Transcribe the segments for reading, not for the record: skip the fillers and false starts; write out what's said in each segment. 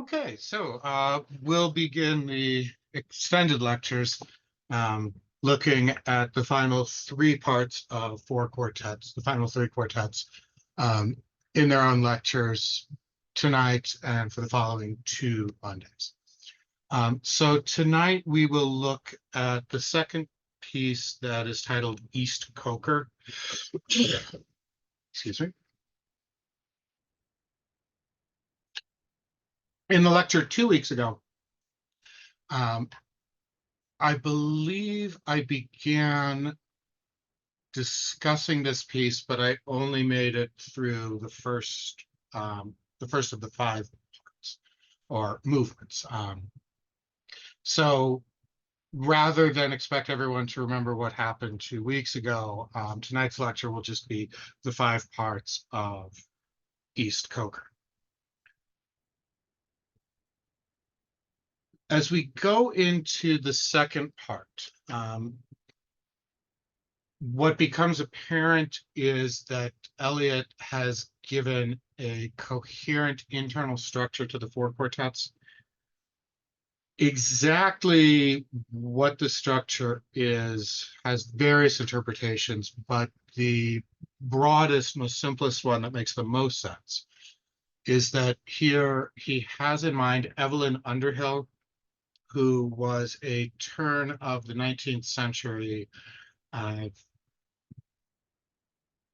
Okay, so we'll begin the extended lectures looking at the final three parts of four quartets, the final three quartets um, in their own lectures tonight and for the following two Mondays. So tonight we will look at the second piece that is titled East Coker. Excuse me. In the lecture 2 weeks ago, I believe I began discussing this piece, but I only made it through the first of the five parts or movements. So rather than expect everyone to remember what happened 2 weeks ago, tonight's lecture will just be the five parts of East Coker. As we go into the second part, what becomes apparent is that Eliot has given a coherent internal structure to the four quartets. Exactly what the structure is has various interpretations, but the broadest, most simplest one that makes the most sense is that here he has in mind Evelyn Underhill, who was a turn of the 19th century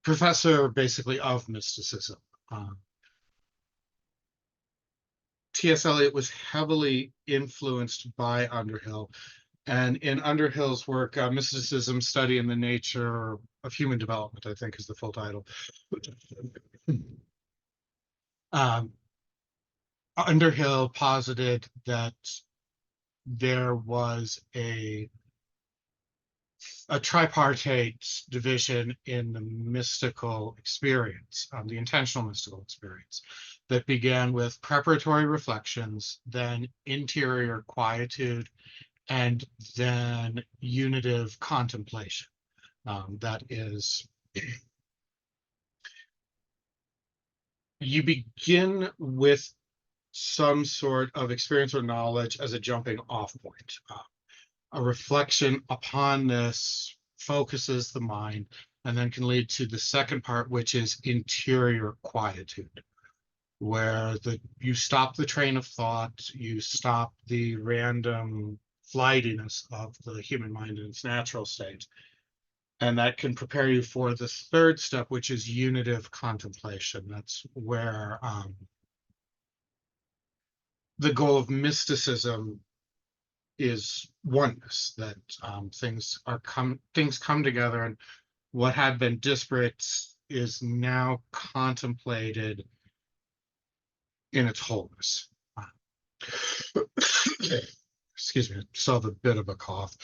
professor basically of mysticism. T.S. Eliot was heavily influenced by Underhill, and in Underhill's work, Mysticism, Study in the Nature of Human Development, I think is the full title. Underhill posited that there was a tripartite division in the mystical experience, the intentional mystical experience, that began with preparatory reflections, then interior quietude, and then unitive contemplation. That is, you begin with some sort of experience or knowledge as a jumping off point. A reflection upon this focuses the mind and then can lead to the second part, which is interior quietude, where you stop the train of thought, you stop the random flightiness of the human mind in its natural state. And that can prepare you for the third step, which is unitive contemplation. That's where the goal of mysticism is oneness, that things come together, and what had been disparate is now contemplated in its wholeness. Excuse me, I still have a bit of a cough.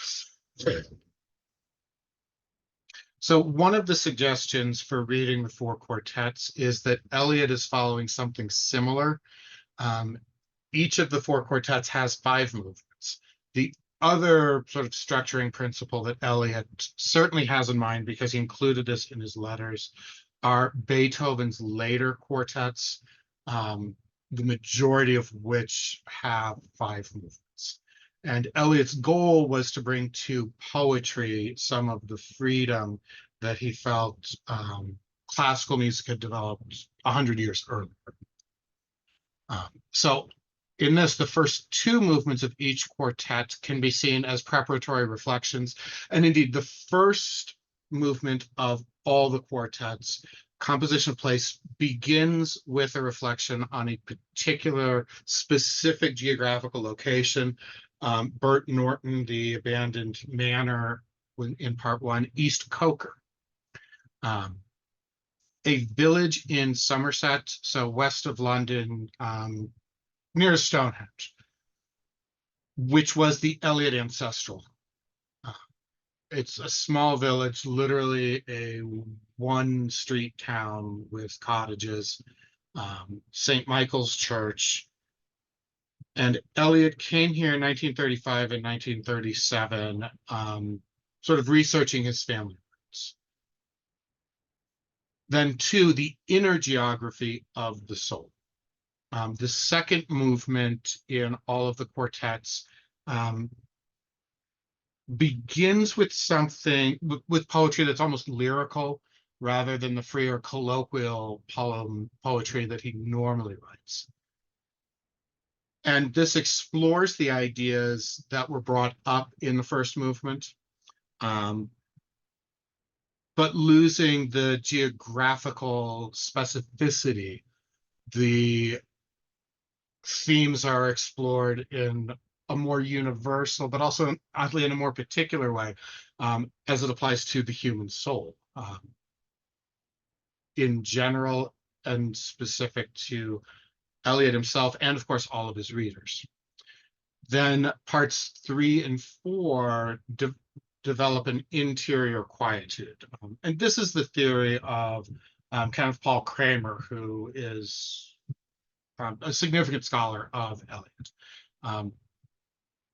So one of the suggestions for reading the four quartets is that Eliot is following something similar. Each of the four quartets has five movements. The other sort of structuring principle that Eliot certainly has in mind, because he included this in his letters, are Beethoven's later quartets, the majority of which have five movements. And Eliot's goal was to bring to poetry some of the freedom that he felt classical music had developed 100 years earlier. So in this, the first two movements of each quartet can be seen as preparatory reflections. And indeed, the first movement of all the quartets, Composition of Place, begins with a reflection on a particular specific geographical location. Burt Norton, the abandoned manor in part one, East Coker. A village in Somerset, so west of London, near Stonehenge, which was the Eliot ancestral. It's a small village, literally a one street town with cottages, St. Michael's Church. And Eliot came here in 1935 and 1937, sort of researching his family roots. Then two, the inner geography of the soul. The second movement in all of the quartets um, begins with something with poetry that's almost lyrical rather than the freer colloquial poetry that he normally writes. And this explores the ideas that were brought up in the first movement, um, but losing the geographical specificity. The themes are explored in a more universal, but also oddly in a more particular way, as it applies to the human soul in general and specific to Eliot himself and, of course, all of his readers. Then parts 3 and 4 develop an interior quietude. And this is the theory of Kenneth Paul Kramer, who is a significant scholar of Eliot. Um,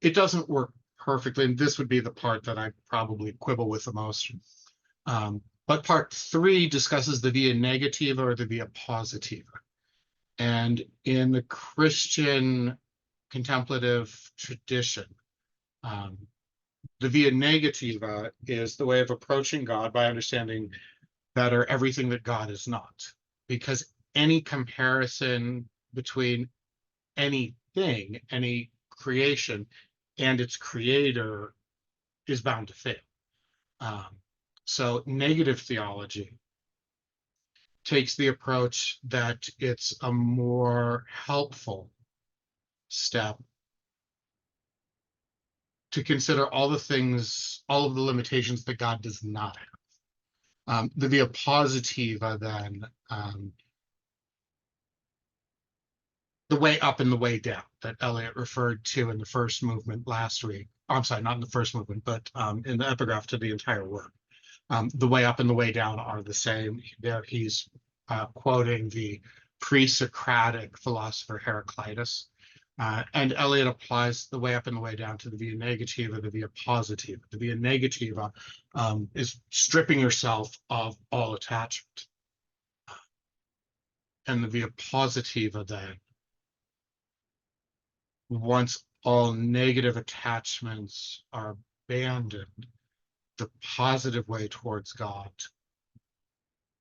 it doesn't work perfectly, and this would be the part that I probably quibble with the most. But part 3 discusses the via negativa or the via positiva. And in the Christian contemplative tradition, um, the via negativa is the way of approaching God by understanding better everything that God is not. Because any comparison between anything, any creation, and its creator is bound to fail. Um, so negative theology takes the approach that it's a more helpful step to consider all the things, all of the limitations that God does not have. The via positiva, then, the way up and the way down that Eliot referred to in the first movement last week. Oh, I'm sorry, not in the first movement, but in the epigraph to the entire work. The way up and the way down are the same. There he's quoting the pre-Socratic philosopher Heraclitus. And Eliot applies the way up and the way down to the via negativa, the via positiva. The via negativa is stripping yourself of all attachment. And the via positiva then, once all negative attachments are abandoned, the positive way towards God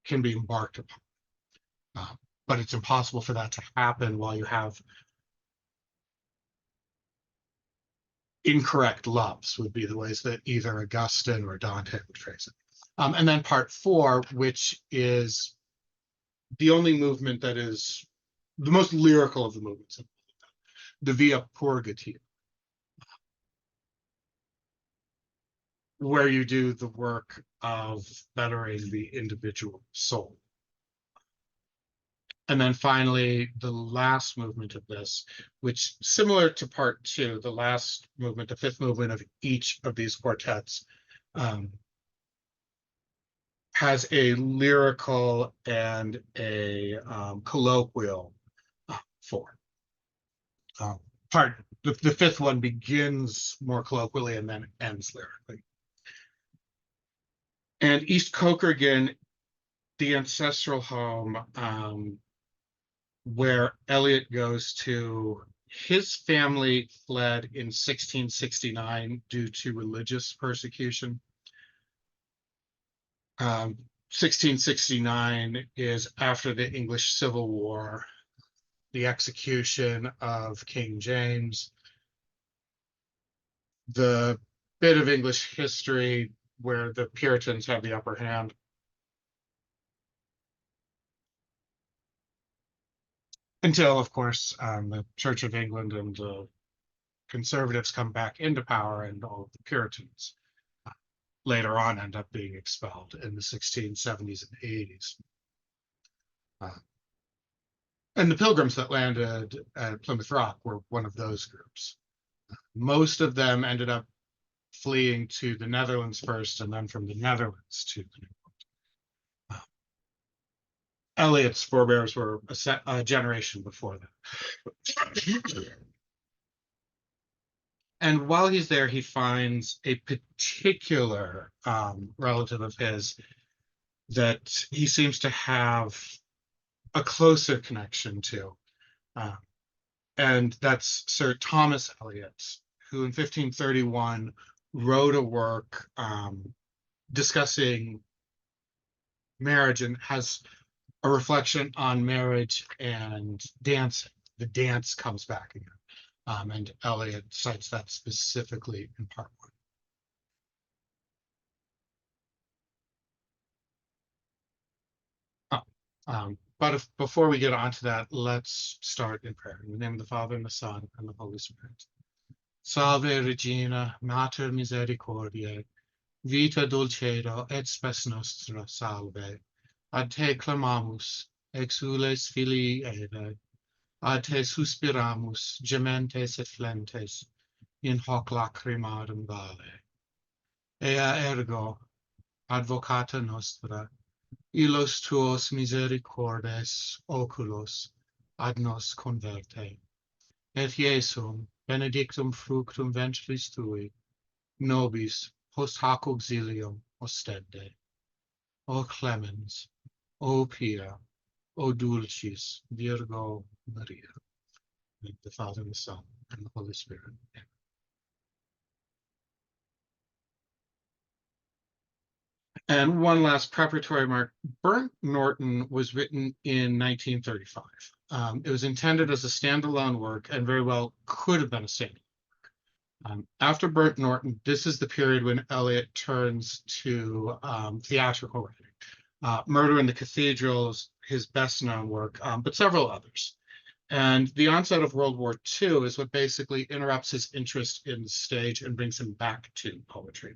can be embarked upon. But it's impossible for that to happen while you have incorrect loves, would be the ways that either Augustine or Dante would phrase it. And then part 4, which is the only movement that is the most lyrical of the movements, the via purgativa, where you do the work of bettering the individual soul. And then finally, the last movement of this, which similar to part 2, the last movement, the fifth movement of each of these quartets, has a lyrical and a colloquial form. The fifth one begins more colloquially and then ends lyrically. And East Cokergan, the ancestral home, where Eliot goes to, his family fled in 1669 due to religious persecution. 1669 is after the English Civil War, the execution of King James, the bit of English history where the Puritans have the upper hand. Until, of course, the Church of England and the conservatives come back into power, and all of the Puritans later on end up being expelled in the 1670s and 80s. And the Pilgrims that landed at Plymouth Rock were one of those groups. Most of them ended up fleeing to the Netherlands first, and then from the Netherlands to the New World. Eliot's forebears were a generation before that. And while he's there, he finds a particular relative of his that he seems to have a closer connection to. Uh, and that's Sir Thomas Eliot, who in 1531 wrote a work discussing marriage and has a reflection on marriage and dancing. The dance comes back again. And Eliot cites that specifically in part one. Oh, but before we get on to that, let's start in prayer. In the name of the Father, and the Son, and the Holy Spirit. Salve Regina, Mater Misericordiae, vita dulcedo et spes nostra salve. Ad te clamamus, exules filii Evae, ad te suspiramus, gementes et flentes, in hoc lacrimarum vale. Ea ergo, advocata nostra, illos tuos misericordes oculos ad nos converte. Et Iesum, benedictum fructum ventris tui, nobis post hoc auxilium ostende. O clemens, O pia, O dulcis Virgo Maria. In the Father, and the Son, and the Holy Spirit. And one last preparatory remark. Burnt Norton was written in 1935. It was intended as a standalone work and very well could have been a standalone. After Burnt Norton, this is the period when Eliot turns to theatrical writing. Murder in the Cathedral is his best known work, but several others. And the onset of World War II is what basically interrupts his interest in the stage and brings him back to poetry.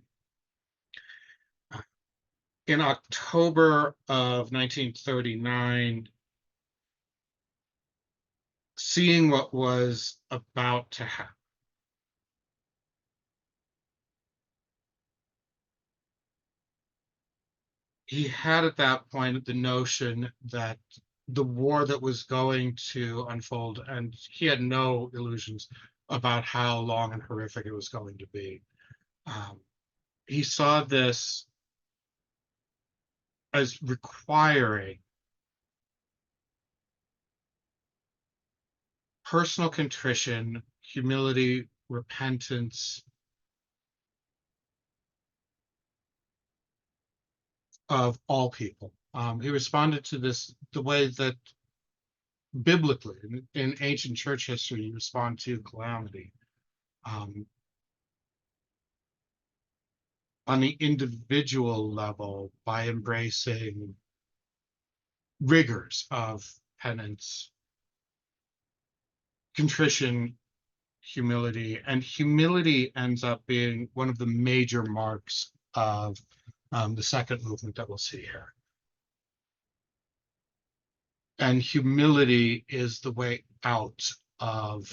In October of 1939, seeing what was about to happen, he had at that point the notion that the war that was going to unfold, and he had no illusions about how long and horrific it was going to be. He saw this as requiring personal contrition, humility, repentance of all people. He responded to this the way that biblically, in ancient church history, you respond to calamity. On the individual level, by embracing rigors of penance, contrition, humility, and humility ends up being one of the major marks of the second movement that we'll see here. And humility is the way out of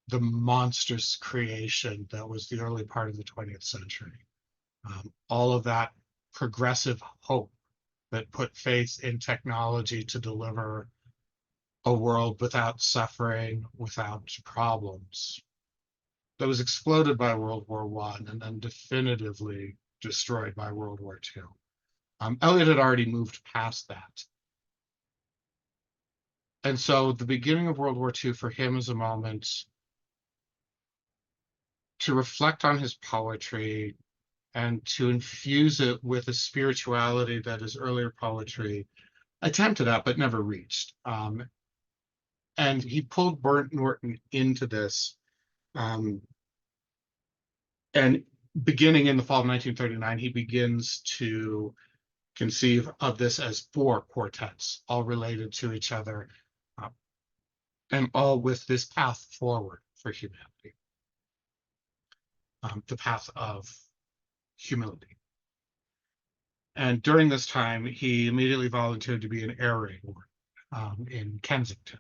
the monstrous creation that was the early part of the 20th century. All of that progressive hope that put faith in technology to deliver a world without suffering, without problems, that was exploded by World War I and then definitively destroyed by World War II. Eliot had already moved past that. And so the beginning of World War II for him is a moment to reflect on his poetry and to infuse it with a spirituality that his earlier poetry attempted at but never reached. And he pulled Burnt Norton into this. And beginning in the fall of 1939, he begins to conceive of this as four quartets, all related to each other, and all with this path forward for humanity, the path of humility. And during this time, he immediately volunteered to be an air raid warden in Kensington.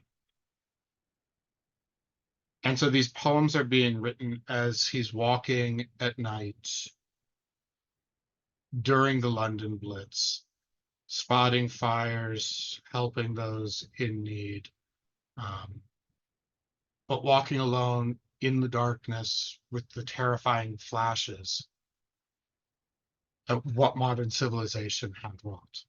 And so these poems are being written as he's walking at night during the London Blitz, spotting fires, helping those in need, but walking alone in the darkness with the terrifying flashes of what modern civilization had wrought.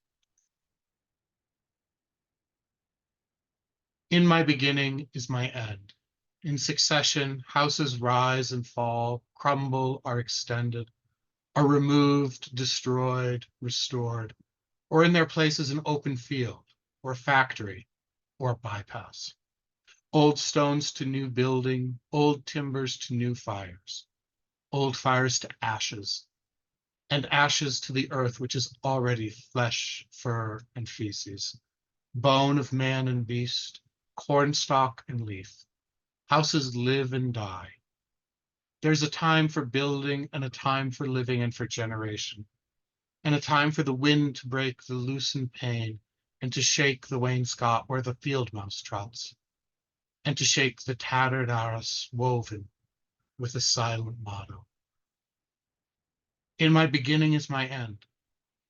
In my beginning is my end. In succession, houses rise and fall, crumble, are extended, are removed, destroyed, restored, or in their place is an open field, or factory, or bypass. Old stones to new building, old timbers to new fires, old fires to ashes, and ashes to the earth, which is already flesh, fur, and feces, bone of man and beast, cornstalk and leaf. Houses live and die. There's a time for building and a time for living and for generation, and a time for the wind to break the loosened pane and to shake the wainscot where the field mouse trots, and to shake the tattered arras woven with a silent motto. In my beginning is my end.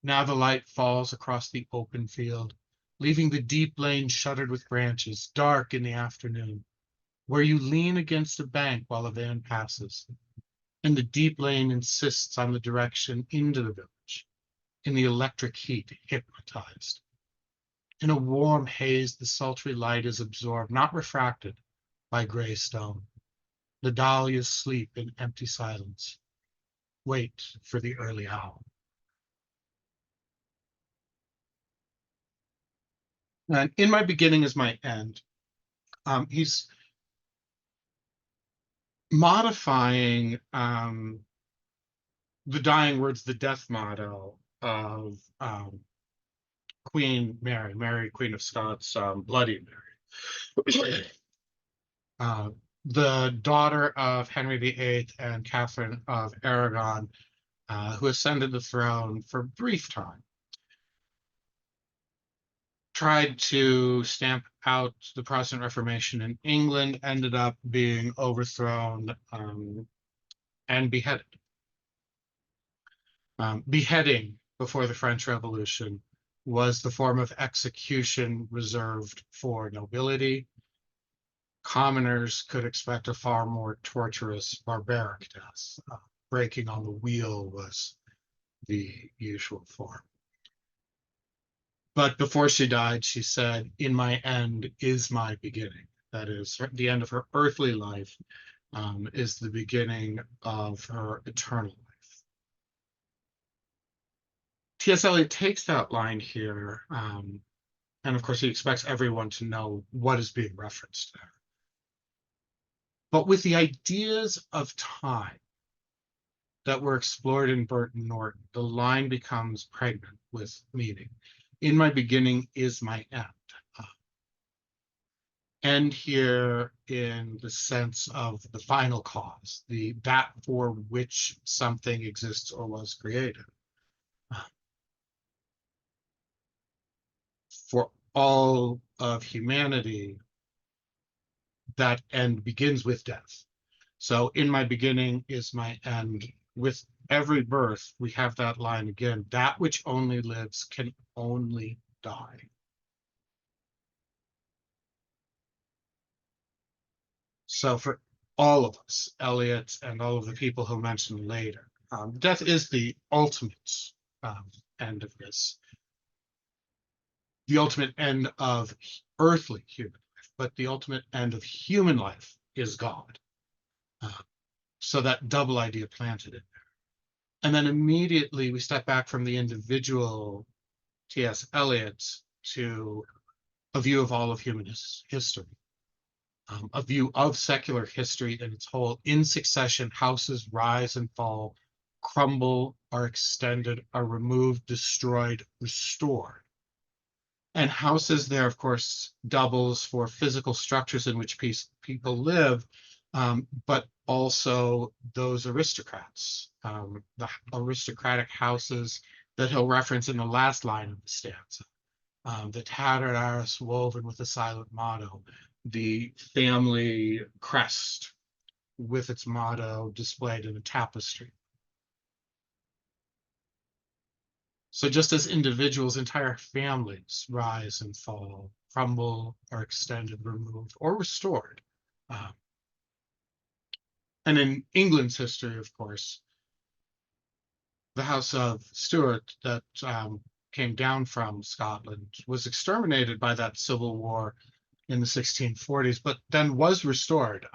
Now the light falls across the open field, leaving the deep lane shuttered with branches, dark in the afternoon, where you lean against a bank while a van passes, and the deep lane insists on the direction into the village, in the electric heat, hypnotized. In a warm haze, the sultry light is absorbed, not refracted, by gray stone. The dahlias sleep in empty silence, wait for the early owl. And in my beginning is my end. He's modifying the dying words, the death motto of Queen Mary, Mary, Queen of Scots, Bloody Mary. uh, the daughter of Henry VIII and Catherine of Aragon, who ascended the throne for a brief time, tried to stamp out the Protestant Reformation in England, ended up being overthrown and beheaded. Beheading before the French Revolution was the form of execution reserved for nobility. Commoners could expect a far more torturous, barbaric death. Breaking on the wheel was the usual form. But before she died, she said, "In my end is my beginning." That is, the end of her earthly life is the beginning of her eternal life. T.S. Eliot takes that line here, and of course he expects everyone to know what is being referenced there. But with the ideas of time that were explored in Burton Norton, the line becomes pregnant with meaning. In my beginning is my end. End here in the sense of the final cause, that for which something exists or was created. For all of humanity, that end begins with death. So in my beginning is my end. With every birth, we have that line again. That which only lives can only die. So for all of us, Eliot and all of the people he'll mention later, death is the ultimate end of this, the ultimate end of earthly human life, but the ultimate end of human life is God. So that double idea planted in there. And then immediately we step back from the individual T.S. Eliot to a view of all of human history. A view of secular history in its whole. In succession, houses rise and fall, crumble, are extended, are removed, destroyed, restored. And houses there, of course, doubles for physical structures in which people live, but also those aristocrats, the aristocratic houses that he'll reference in the last line of the stanza. The tattered arras woven with a silent motto, the family crest with its motto displayed in a tapestry. So just as individuals, entire families rise and fall, crumble, are extended, removed, or restored. And in England's history, of course, the House of Stuart that came down from Scotland was exterminated by that civil war in the 1640s, but then was restored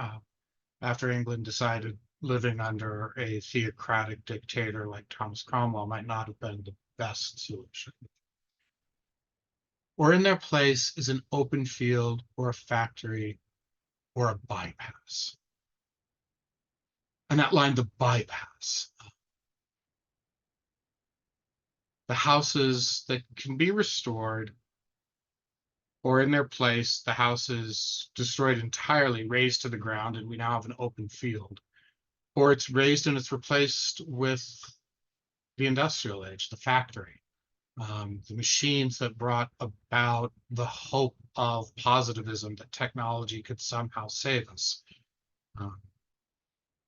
after England decided living under a theocratic dictator like Thomas Cromwell might not have been the best solution. Or in their place is an open field or a factory or a bypass. And that line, the bypass. The houses that can be restored, or in their place, the house is destroyed entirely, razed to the ground, and we now have an open field. Or it's razed and it's replaced with the industrial age, the factory, the machines that brought about the hope of positivism that technology could somehow save us.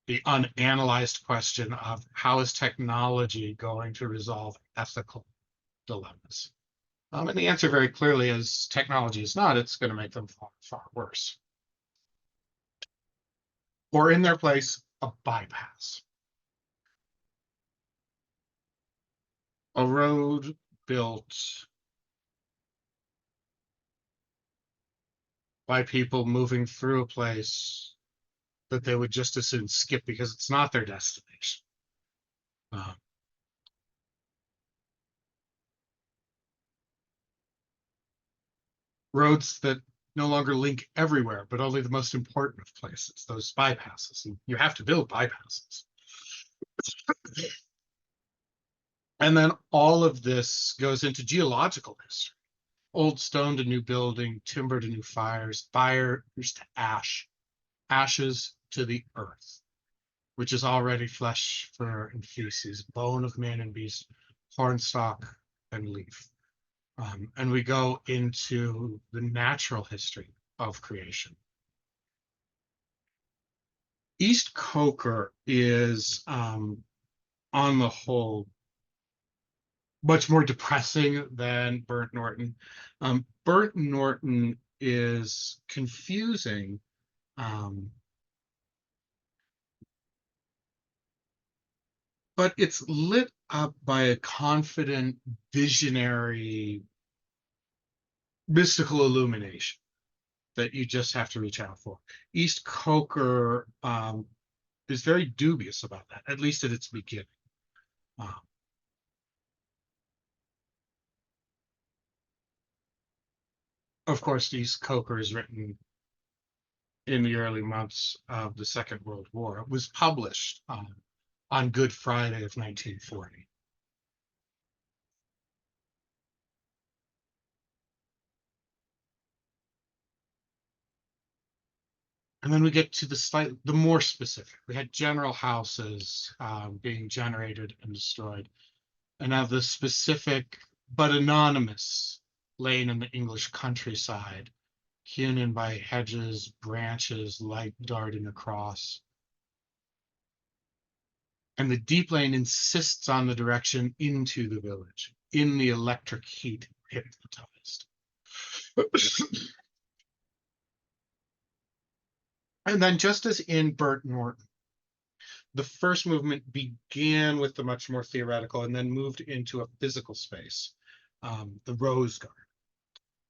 The unanalyzed question of how is technology going to resolve ethical dilemmas? And the answer very clearly is technology is not, it's going to make them far, far worse. Or in their place, a bypass. A road built by people moving through a place that they would just as soon skip because it's not their destination. Roads that no longer link everywhere, but only the most important of places, those bypasses. And you have to build bypasses. And then all of this goes into geological history. Old stone to new building, timber to new fires, fires to ash, ashes to the earth, which is already flesh, fur, and feces, bone of man and beast, cornstalk and leaf. And we go into the natural history of creation. East Coker is, on the whole, much more depressing than Burnt Norton. Burnt Norton is confusing. But it's lit up by a confident, visionary, mystical illumination that you just have to reach out for. East Coker is very dubious about that, at least at its beginning. Of course, East Coker is written in the early months of the Second World War. It was published on Good Friday of 1940. And then we get to the more specific. We had general houses being generated and destroyed. And now the specific but anonymous lane in the English countryside, hewn in by hedges, branches, light darting across. And the deep lane insists on the direction into the village, in the electric heat hypnotized. And then just as in Burnt Norton, the first movement began with the much more theoretical and then moved into a physical space, the rose garden.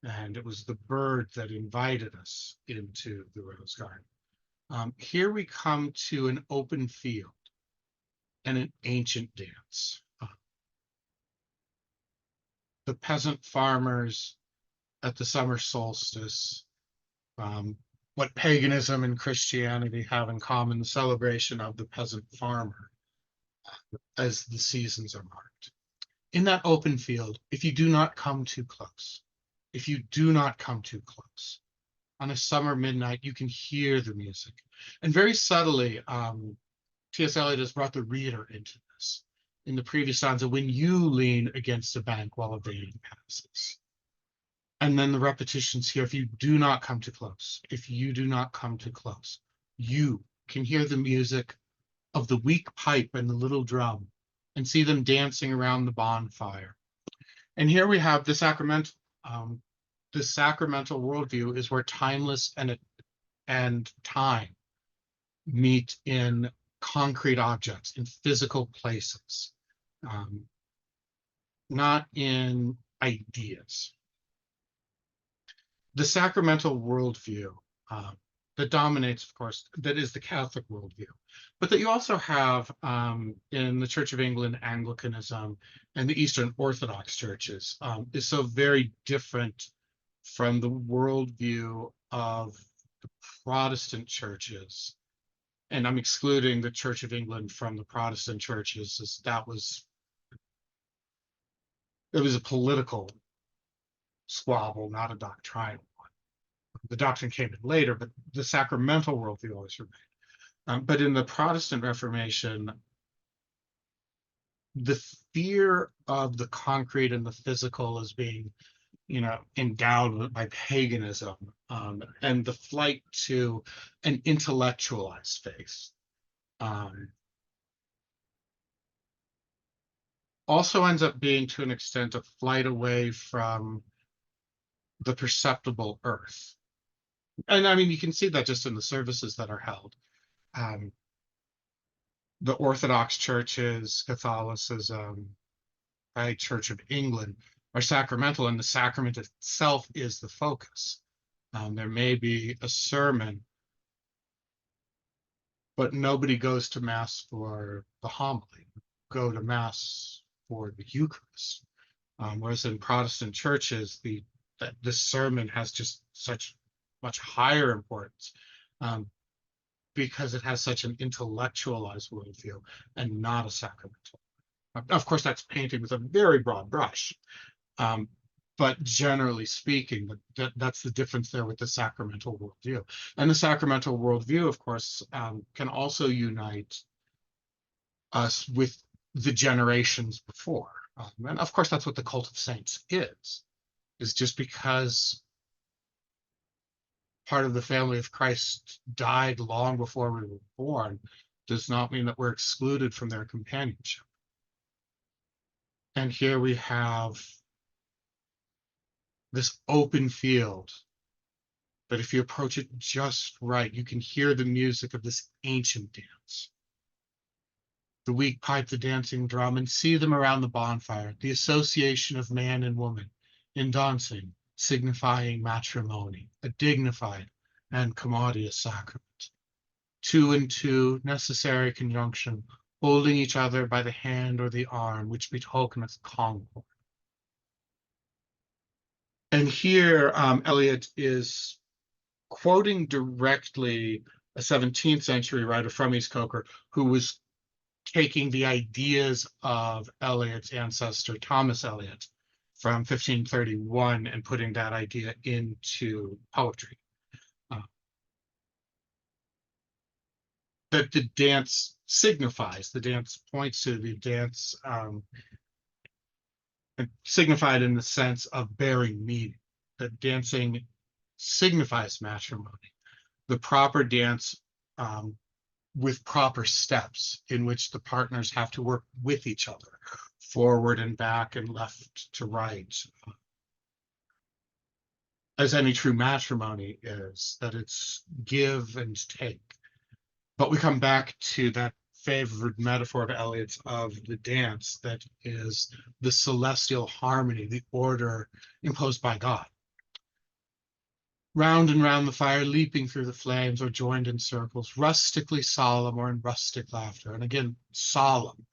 And it was the bird that invited us into the rose garden. Here we come to an open field and an ancient dance. The peasant farmers at the summer solstice, what paganism and Christianity have in common, the celebration of the peasant farmer as the seasons are marked. In that open field, if you do not come too close, if you do not come too close, on a summer midnight, you can hear the music. And very subtly, T.S. Eliot has brought the reader into this. In the previous stanza, when you lean against a bank while a vein passes. And then the repetitions here, if you do not come too close, if you do not come too close, you can hear the music of the weak pipe and the little drum and see them dancing around the bonfire. And here we have the sacramental. The sacramental worldview is where timeless and time meet in concrete objects, in physical places, not in ideas. The sacramental worldview um, that dominates, of course, that is the Catholic worldview, but that you also have in the Church of England, Anglicanism, and the Eastern Orthodox churches is so very different from the worldview of the Protestant churches. And I'm excluding the Church of England from the Protestant churches, as it was a political squabble, not a doctrinal. The doctrine came in later, but the sacramental worldview always remained. But in the Protestant Reformation, the fear of the concrete and the physical as being, endowed by paganism, and the flight to an intellectualized faith, um, also ends up being, to an extent, a flight away from the perceptible earth. And I mean, you can see that just in the services that are held. Um, the Orthodox churches, Catholicism, right, Church of England are sacramental, and the sacrament itself is the focus. There may be a sermon, but nobody goes to Mass for the homily, go to Mass for the Eucharist. Whereas in Protestant churches, the sermon has just such much higher importance, um, because it has such an intellectualized worldview and not a sacramental. Of course, that's painting with a very broad brush. Um, but generally speaking, that's the difference there with the sacramental worldview. And the sacramental worldview, of course, can also unite us with the generations before. And of course, that's what the cult of saints is just because part of the family of Christ died long before we were born does not mean that we're excluded from their companionship. And here we have this open field, but if you approach it just right, you can hear the music of this ancient dance. The weak pipe, the dancing drum, and see them around the bonfire, the association of man and woman in dancing, signifying matrimony, a dignified and commodious sacrament. Two and two, necessary conjunction, holding each other by the hand or the arm, which betokeneth concord. And here, Eliot is quoting directly a 17th century writer from East Coker who was taking the ideas of Eliot's ancestor, Thomas Eliot, from 1531 and putting that idea into poetry. Uh, that the dance signifies, the dance points to, the dance signified in the sense of bearing meaning, that dancing signifies matrimony. The proper dance, um, with proper steps in which the partners have to work with each other, forward and back and left to right, as any true matrimony is, that it's give and take. But we come back to that favorite metaphor of Eliot's of the dance that is the celestial harmony, the order imposed by God. Round and round the fire, leaping through the flames, or joined in circles, rustically solemn or in rustic laughter. And again, solemn,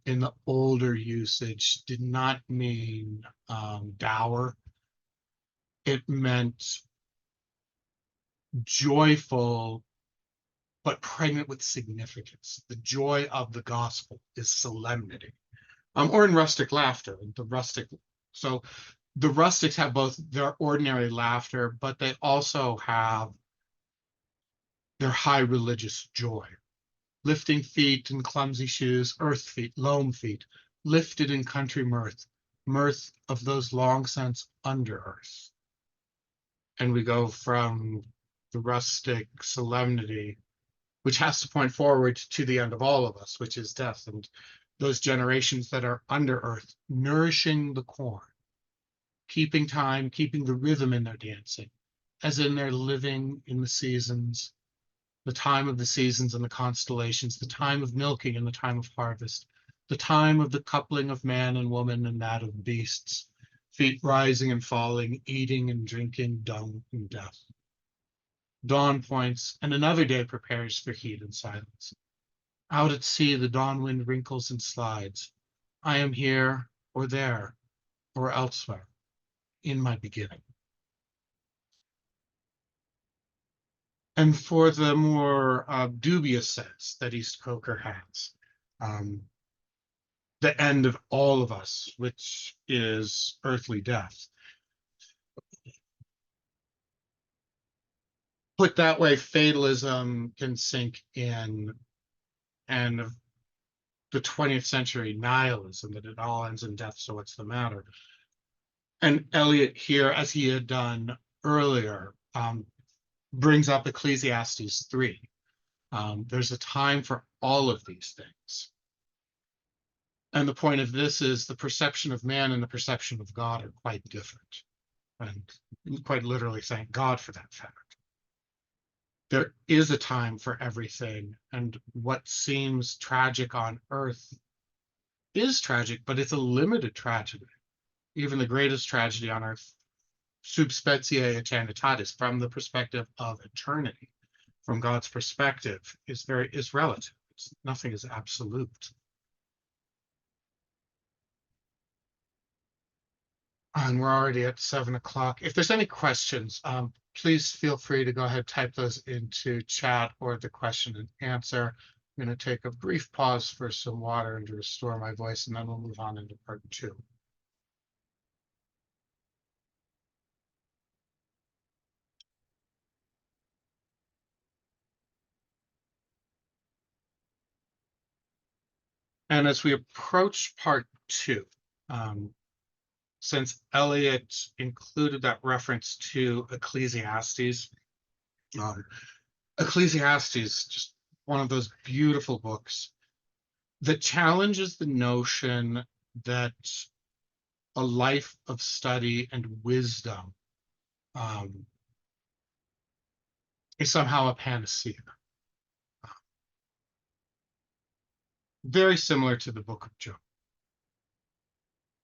in the older usage, did not mean dour. It meant joyful, but pregnant with significance. The joy of the gospel is solemnity. Or in rustic laughter, so the rustics have both their ordinary laughter, but they also have their high religious joy. Lifting feet and clumsy shoes, earth feet, loam feet, lifted in country mirth, mirth of those long since under earth. And we go from the rustic solemnity, which has to point forward to the end of all of us, which is death, and those generations that are under earth, nourishing the corn, keeping time, keeping the rhythm in their dancing, as in their living in the seasons, the time of the seasons and the constellations, the time of milking and the time of harvest, the time of the coupling of man and woman and that of beasts, feet rising and falling, eating and drinking, dung and death. Dawn points, and another day prepares for heat and silence. Out at sea, the dawn wind wrinkles and slides. I am here, or there, or elsewhere, in my beginning. And for the more dubious sense that East Coker has, um, the end of all of us, which is earthly death. Put that way, fatalism can sink in, and the 20th century nihilism, that it all ends in death, so what's the matter? And Eliot here, as he had done earlier, brings up Ecclesiastes 3. There's a time for all of these things. And the point of this is the perception of man and the perception of God are quite different. And quite literally thank God for that fact. There is a time for everything, and what seems tragic on earth is tragic, but it's a limited tragedy. Even the greatest tragedy on earth, sub specie eternitatis, from the perspective of eternity, from God's perspective, is relative. Nothing is absolute. And we're already at 7 o'clock. If there's any questions, please feel free to go ahead, type those into chat or the question and answer. I'm going to take a brief pause for some water and to restore my voice, and then we'll move on into part 2. And as we approach part 2, since Eliot included that reference to Ecclesiastes, Ecclesiastes is just one of those beautiful books that challenges the notion that a life of study and wisdom is somehow a panacea. Very similar to the book of Job,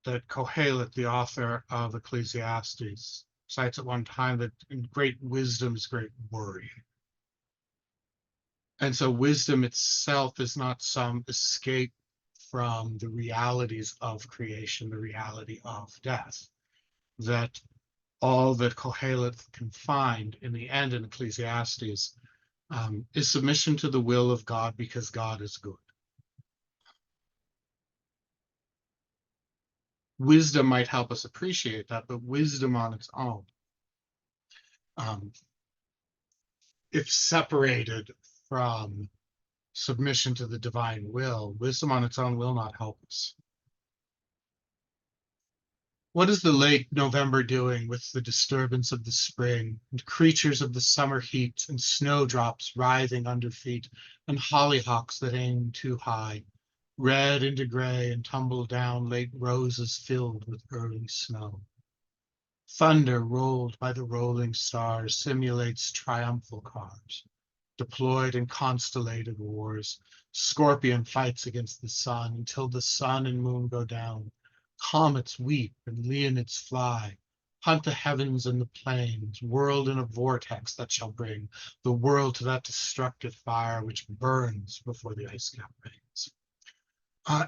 that Kohelet, the author of Ecclesiastes, cites at one time that in great wisdom is great worry. And so wisdom itself is not some escape from the realities of creation, the reality of death, that all that Kohelet can find in the end in Ecclesiastes is submission to the will of God, because God is good. Wisdom might help us appreciate that, but wisdom on its own, if separated from submission to the divine will, wisdom on its own will not help us. What is the late November doing with the disturbance of the spring, and creatures of the summer heat, and snowdrops writhing under feet, and hollyhocks that aim too high, red into gray and tumble down late roses filled with early snow? Thunder rolled by the rolling stars simulates triumphal cars. Deployed in constellated wars, Scorpion fights against the sun until the sun and moon go down. Comets weep and Leonids fly, hunt the heavens and the plains, whirled in a vortex that shall bring the world to that destructive fire which burns before the ice cap rains.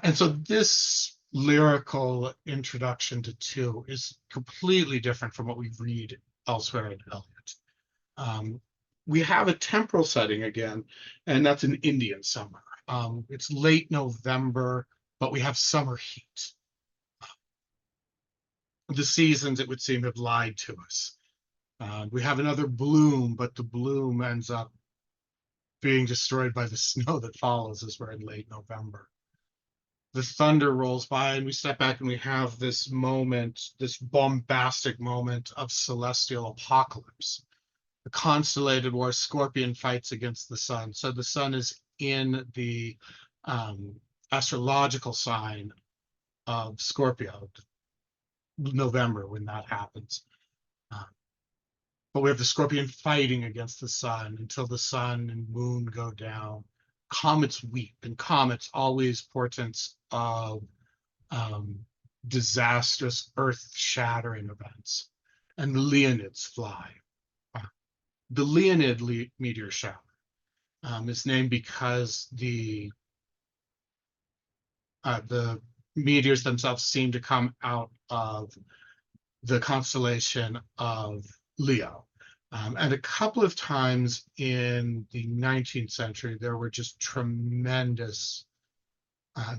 And so this lyrical introduction to 2 is completely different from what we read elsewhere in Eliot. We have a temporal setting again, and that's an Indian summer. It's late November, but we have summer heat. The seasons, it would seem, have lied to us. We have another bloom, but the bloom ends up being destroyed by the snow that follows as we're in late November. The thunder rolls by, and we step back and we have this moment, this bombastic moment of celestial apocalypse. The constellated war, Scorpion fights against the sun. So the sun is in the astrological sign of Scorpio, November, when that happens. But we have the Scorpion fighting against the sun until the sun and moon go down. Comets weep, and comets always portents of disastrous, earth-shattering events, and the Leonids fly. Uh, the Leonid meteor shower is named because the meteors themselves seem to come out of the constellation of Leo. And a couple of times in the 19th century, there were just uh,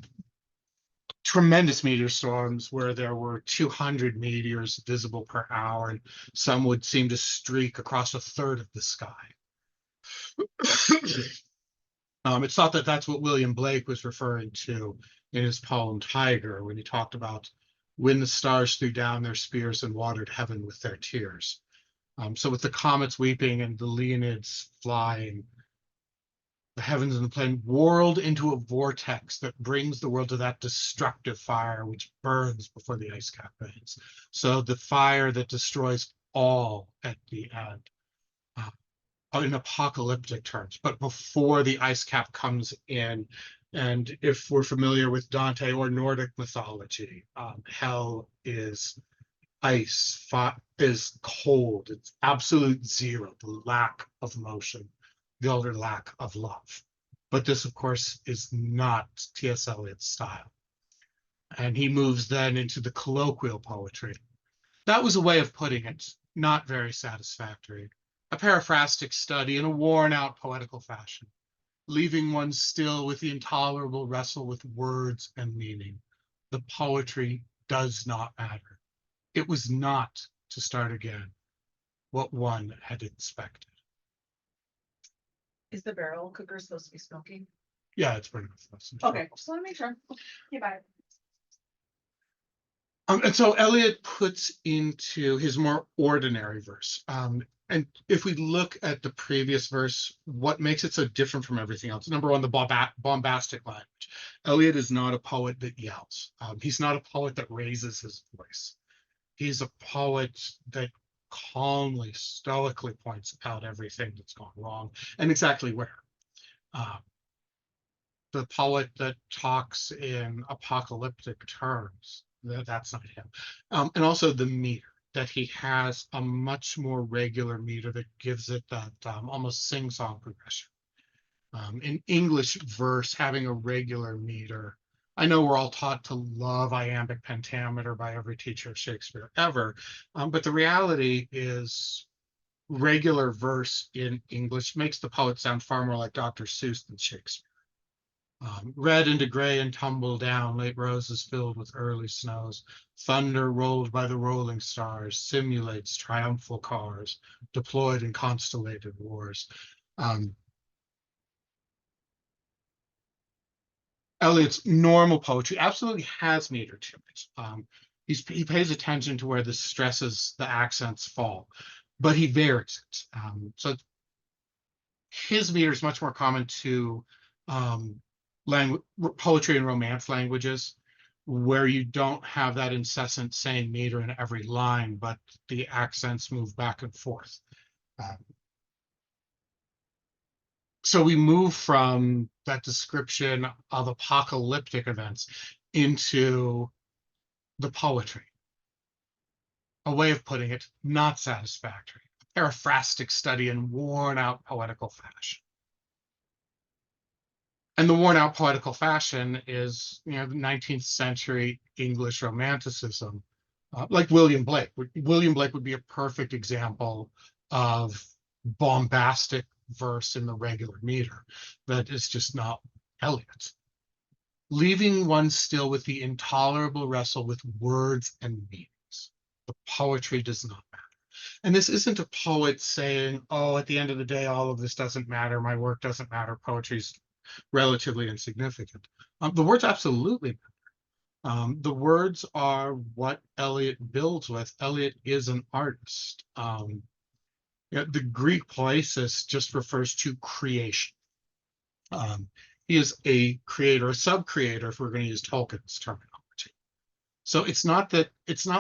tremendous meteor storms where there were 200 meteors visible per hour, and some would seem to streak across a third of the sky. It's thought that that's what William Blake was referring to in his poem Tiger, when he talked about when the stars threw down their spears and watered heaven with their tears. So with the comets weeping and the Leonids flying, the heavens and the plain whirled into a vortex that brings the world to that destructive fire which burns before the ice cap fades. So the fire that destroys all at the end, uh, in apocalyptic terms, but before the ice cap comes in. And if we're familiar with Dante or Nordic mythology, hell is ice, is cold, it's absolute zero, the lack of motion, the utter lack of love. But this, of course, is not T.S. Eliot's style. And he moves then into the colloquial poetry. That was a way of putting it, not very satisfactory. A paraphrastic study in a worn out poetical fashion, leaving one still with the intolerable wrestle with words and meaning. The poetry does not matter. It was not, to start again, what one had expected. Is the barrel cooker supposed to be smoking? Yeah, it's pretty much. Okay, just want to make sure. Okay, bye. And so Eliot puts into his more ordinary verse. And if we look at the previous verse, what makes it so different from everything else? Number one, the bombastic language. Eliot is not a poet that yells. He's not a poet that raises his voice. He's a poet that calmly, stoically points out everything that's gone wrong and exactly where. Uh, the poet that talks in apocalyptic terms, that's not him. And also the meter, that he has a much more regular meter that gives it that almost sing-song progression. In English verse, having a regular meter, I know we're all taught to love iambic pentameter by every teacher of Shakespeare ever, but the reality is regular verse in English makes the poet sound far more like Dr. Seuss than Shakespeare. Red into gray and tumble down, late roses filled with early snows, thunder rolled by the rolling stars, simulates triumphal cars, deployed in constellated wars. Um, Eliot's normal poetry absolutely has meter to it. He pays attention to where the stresses, the accents fall, but he varies it. So his meter is much more common to um, poetry and romance languages, where you don't have that incessant same meter in every line, but the accents move back and forth. Um, so we move from that description of apocalyptic events into the poetry, a way of putting it, not satisfactory, a paraphrastic study in worn out poetical fashion. And the worn out poetical fashion is, the 19th century English romanticism, like William Blake. William Blake would be a perfect example of bombastic verse in the regular meter that is just not Eliot. Leaving one still with the intolerable wrestle with words and meanings. The poetry does not matter. And this isn't a poet saying, oh, at the end of the day, all of this doesn't matter. My work doesn't matter. Poetry's relatively insignificant. The words absolutely matter. The words are what Eliot builds with. Eliot is an artist. The Greek poiesis just refers to creation. He is a creator, a sub-creator, if we're going to use Tolkien's terminology. So it's not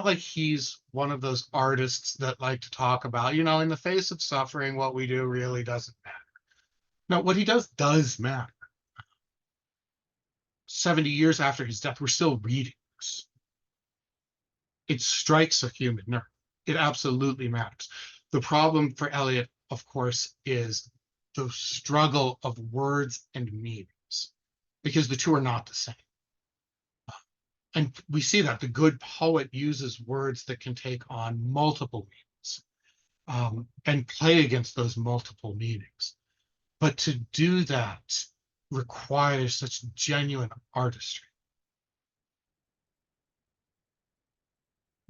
like he's one of those artists that like to talk about, in the face of suffering, what we do really doesn't matter. No, what he does matter. 70 years after his death, we're still reading this. It strikes a human nerve. It absolutely matters. The problem for Eliot, of course, is the struggle of words and meanings, because the two are not the same. And we see that the good poet uses words that can take on multiple meanings, and play against those multiple meanings. But to do that requires such genuine artistry.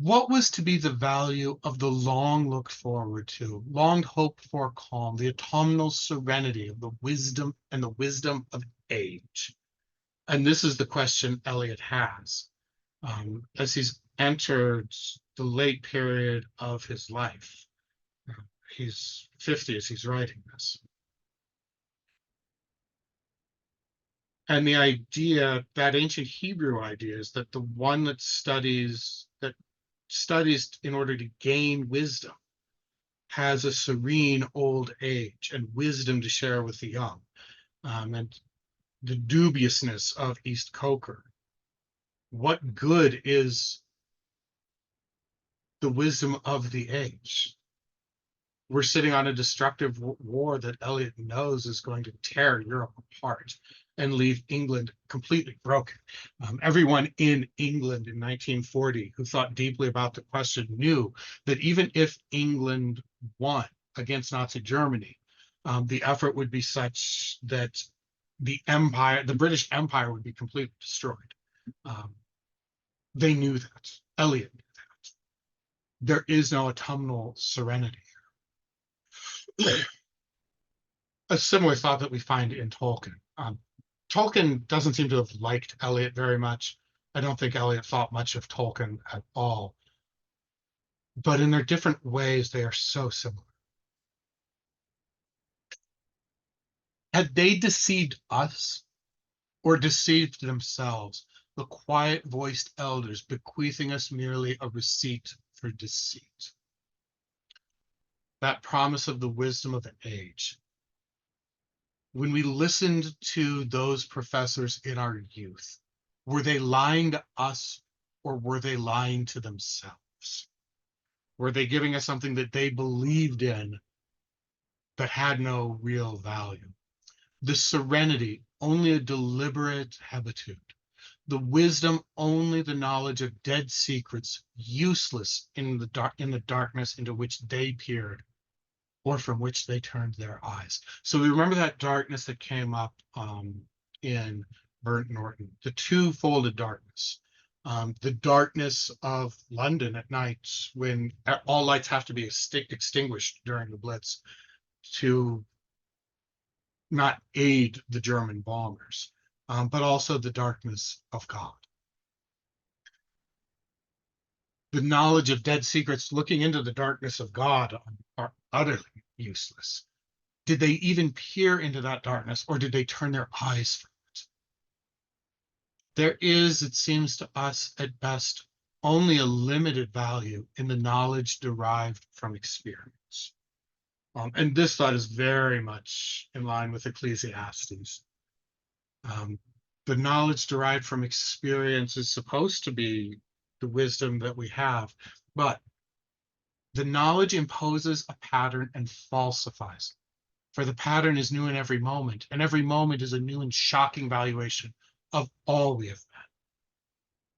What was to be the value of the long looked forward to, long hoped for calm, the autumnal serenity of the wisdom of age? And this is the question Eliot has, as he's entered the late period of his life. He's 50 as he's writing this. And the idea, that ancient Hebrew idea, is that the one that studies in order to gain wisdom has a serene old age and wisdom to share with the young. And the dubiousness of East Coker. What good is the wisdom of the age? We're sitting on a destructive war that Eliot knows is going to tear Europe apart and leave England completely broken. Everyone in England in 1940 who thought deeply about the question knew that even if England won against Nazi Germany, the effort would be such that the British Empire would be completely destroyed. They knew that. Eliot knew that. There is no autumnal serenity. A similar thought that we find in Tolkien. Tolkien doesn't seem to have liked Eliot very much. I don't think Eliot thought much of Tolkien at all. But in their different ways, they are so similar. Had they deceived us or deceived themselves, the quiet-voiced elders bequeathing us merely a receipt for deceit? That promise of the wisdom of the age. When we listened to those professors in our youth, were they lying to us or were they lying to themselves? Were they giving us something that they believed in but had no real value? The serenity, only a deliberate habitude. The wisdom, only the knowledge of dead secrets, useless in the darkness into which they peered, or from which they turned their eyes. So we remember that darkness that came up in Burnt Norton, the two-folded darkness. The darkness of London at night when all lights have to be extinguished during the Blitz to not aid the German bombers, but also the darkness of God. The knowledge of dead secrets looking into the darkness of God are utterly useless. Did they even peer into that darkness, or did they turn their eyes from it? There is, it seems to us at best, only a limited value in the knowledge derived from experience. And this thought is very much in line with Ecclesiastes. The knowledge derived from experience is supposed to be the wisdom that we have, but the knowledge imposes a pattern and falsifies. For the pattern is new in every moment, and every moment is a new and shocking valuation of all we have been.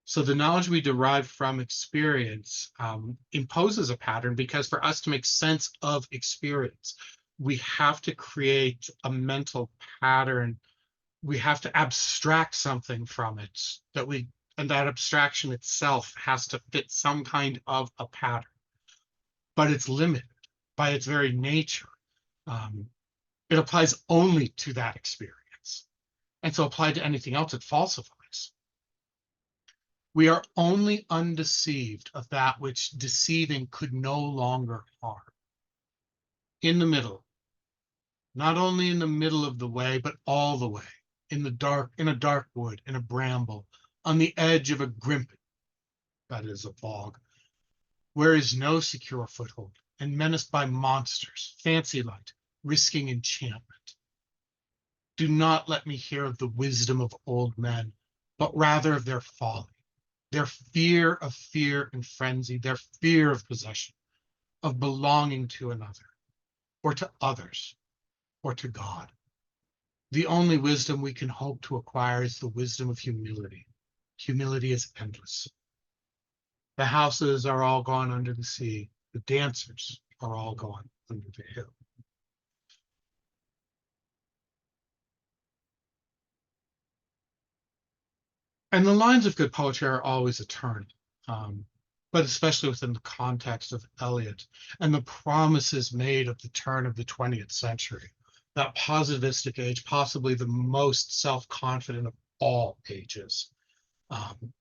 So the knowledge we derive from experience imposes a pattern, because for us to make sense of experience, we have to create a mental pattern. We have to abstract something from it and that abstraction itself has to fit some kind of a pattern, but it's limited by its very nature. It applies only to that experience. And so applied to anything else, it falsifies. We are only undeceived of that which deceiving could no longer harm. In the middle, not only in the middle of the way, but all the way, in a dark wood, in a bramble, on the edge of a grimpen, that is a bog, where is no secure foothold, and menaced by monsters, fancy light, risking enchantment. Do not let me hear of the wisdom of old men, but rather of their folly. Their fear and frenzy, their fear of possession, of belonging to another, or to others, or to God. The only wisdom we can hope to acquire is the wisdom of humility. Humility is endless. The houses are all gone under the sea. The dancers are all gone under the hill. And the lines of good poetry are always eternal, um, but especially within the context of Eliot and the promises made of the turn of the 20th century, that positivistic age, possibly the most self-confident of all ages, um,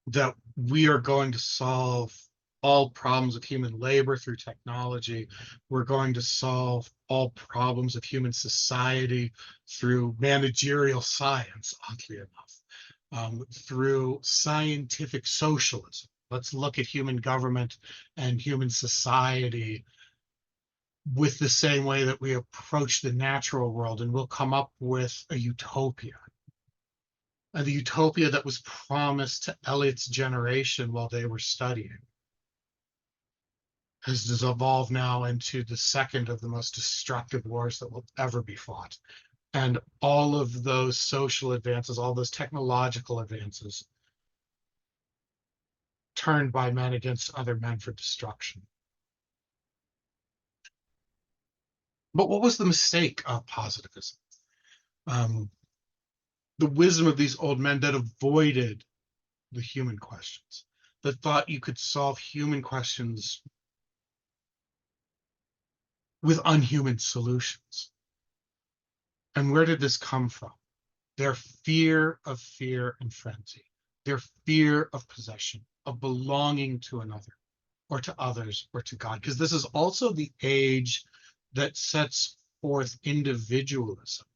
that we are going to solve all problems of human labor through technology. We're going to solve all problems of human society through managerial science, oddly enough, through scientific socialism. Let's look at human government and human society with the same way that we approach the natural world, and we'll come up with a utopia. And the utopia that was promised to Eliot's generation while they were studying has evolved now into the second of the most destructive wars that will ever be fought. And all of those social advances, all those technological advances, turned by men against other men for destruction. But what was the mistake of positivism? Um, the wisdom of these old men that avoided the human questions, that thought you could solve human questions with unhuman solutions. And where did this come from? Their fear and frenzy, their fear of possession, of belonging to another, or to others, or to God. Because this is also the age that sets forth individualism,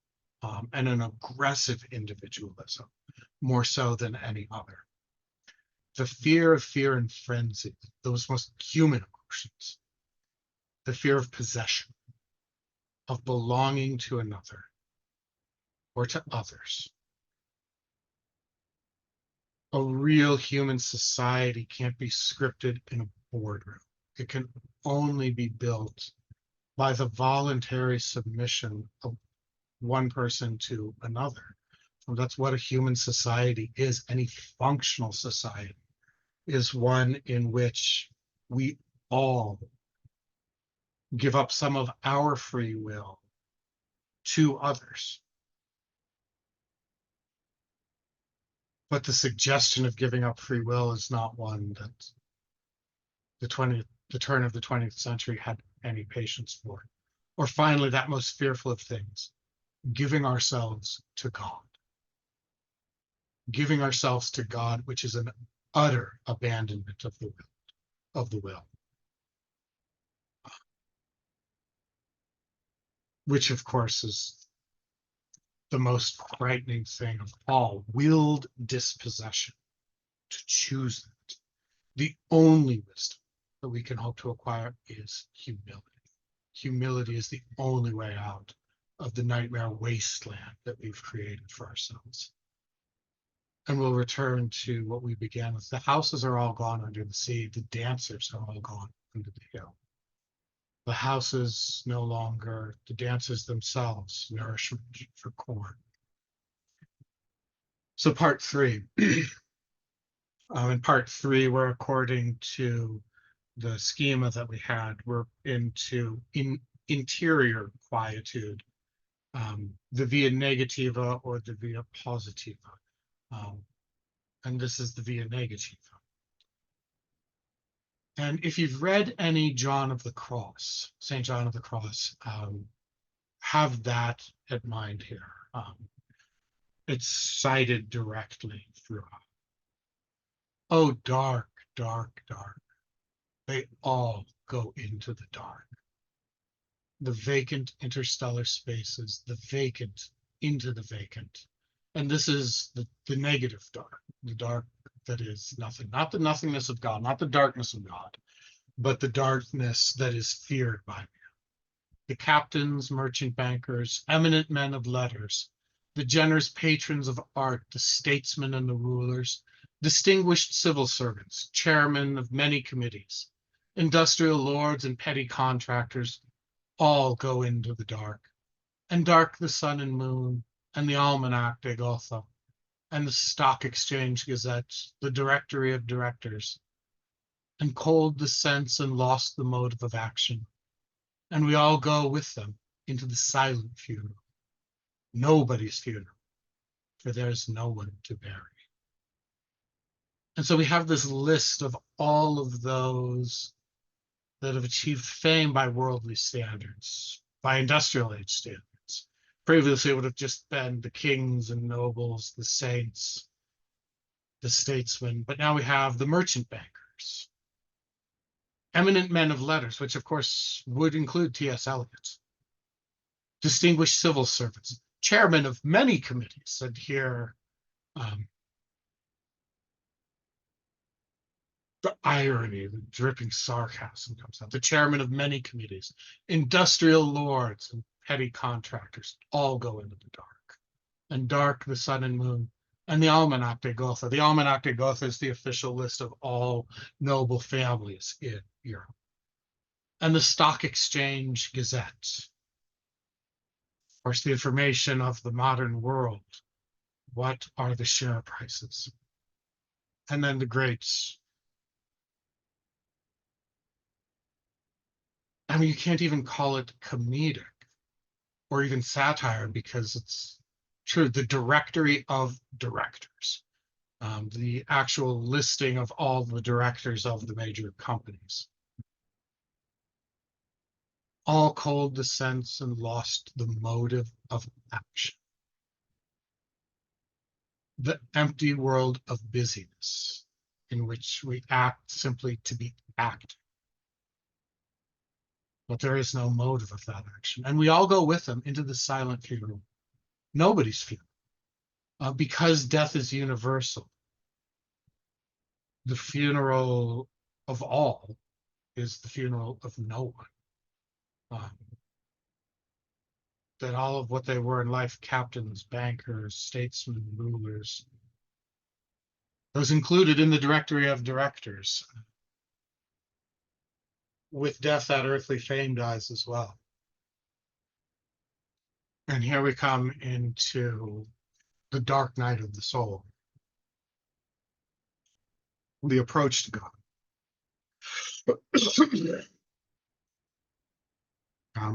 and an aggressive individualism, more so than any other. The fear and frenzy, those most human emotions, the fear of possession, of belonging to another, or to others. A real human society can't be scripted in a boardroom. It can only be built by the voluntary submission of one person to another. And that's what a human society is. Any functional society is one in which we all give up some of our free will to others. But the suggestion of giving up free will is not one that the turn of the 20th century had any patience for. Or finally, that most fearful of things, giving ourselves to God. Giving ourselves to God, which is an utter abandonment of the will, which of course is the most frightening thing of all, willed dispossession, to choose that. The only wisdom that we can hope to acquire is humility. Humility is the only way out of the nightmare wasteland that we've created for ourselves. And we'll return to what we began with. The houses are all gone under the sea. The dancers are all gone under the hill. The houses no longer, the dancers themselves, nourishment for corn. So part three. In part three, we're according to the schema that we had, we're into interior quietude, the via negativa or the via positiva. Um, and this is the via negativa. And if you've read any John of the Cross, St. John of the Cross, have that in mind here. It's cited directly throughout. Oh, dark, dark, dark. They all go into the dark. The vacant interstellar spaces, the vacant into the vacant. And this is the negative dark, the dark that is nothing, not the nothingness of God, not the darkness of God, but the darkness that is feared by me. The captains, merchant bankers, eminent men of letters, the generous patrons of art, the statesmen and the rulers, Distinguished civil servants, chairmen of many committees, industrial lords and petty contractors, all go into the dark, and dark the sun and moon, and the Almanac de Gotha, and the Stock Exchange Gazette, the Directory of Directors, and cold the sense and lost the motive of action, and we all go with them into the silent funeral, nobody's funeral, for there's no one to bury. And so we have this list of all of those that have achieved fame by worldly standards, by industrial age standards. Previously, it would have just been the kings and nobles, the saints, the statesmen, but now we have the merchant bankers, eminent men of letters, which of course would include T.S. Eliot, distinguished civil servants, chairmen of many committees, and here the irony, the dripping sarcasm comes out. The chairman of many committees, industrial lords and petty contractors all go into the dark. And dark the sun and moon, and the Almanac de Gotha. The Almanac de Gotha is the official list of all noble families in Europe. And the Stock Exchange Gazette. Of course, the information of the modern world. What are the share prices? And then the greats. I mean, you can't even call it comedic or even satire because it's true. The directory of directors, the actual listing of all the directors of the major companies, all cold the sense and lost the motive of action. The empty world of busyness in which we act simply to be acting. But there is no motive of that action. And we all go with them into the silent funeral. Nobody's funeral. Because death is universal. The funeral of all is the funeral of no one. That all of what they were in life, captains, bankers, statesmen, rulers, those included in the directory of directors. With death, that earthly fame dies as well. And here we come into the dark night of the soul, the approach to God.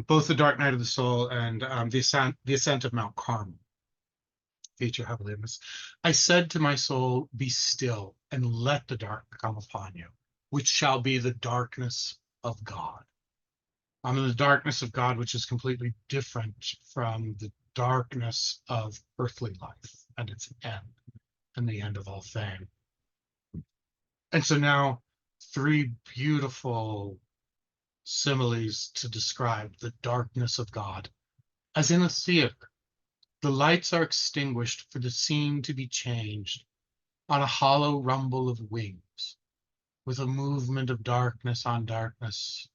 Both the dark night of the soul and the ascent of Mount Carmel feature heavily in this. I said to my soul, be still and let the dark come upon you, which shall be the darkness of God. In the darkness of God, which is completely different from the darkness of earthly life and its end and the end of all fame. And so now 3 beautiful similes to describe the darkness of God. As in a theater, the lights are extinguished for the scene to be changed on a hollow rumble of wings, with a movement of darkness on darkness.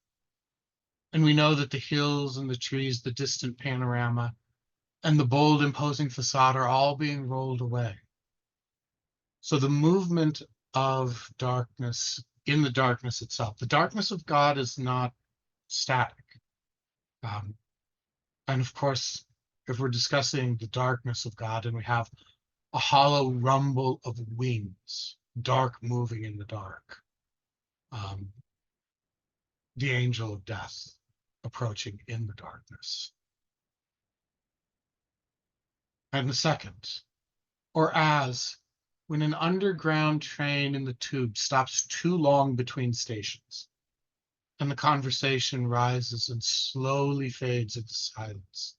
And we know that the hills and the trees, the distant panorama, and the bold imposing facade are all being rolled away. So the movement of darkness in the darkness itself, the darkness of God is not static. And of course, if we're discussing the darkness of God and we have a hollow rumble of wings, dark moving in the dark, the angel of death approaching in the darkness. And the second, or as when an underground train in the tube stops too long between stations, and the conversation rises and slowly fades into silence.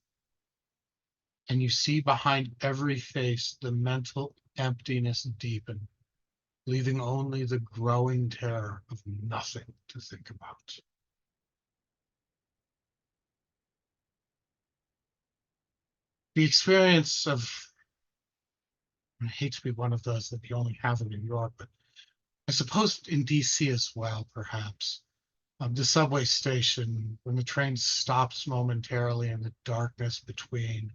And you see behind every face the mental emptiness deepen, leaving only the growing terror of nothing to think about. The experience of, I hate to be one of those that you only have in New York, but I suppose in DC as well, perhaps. The subway station, when the train stops momentarily in the darkness between,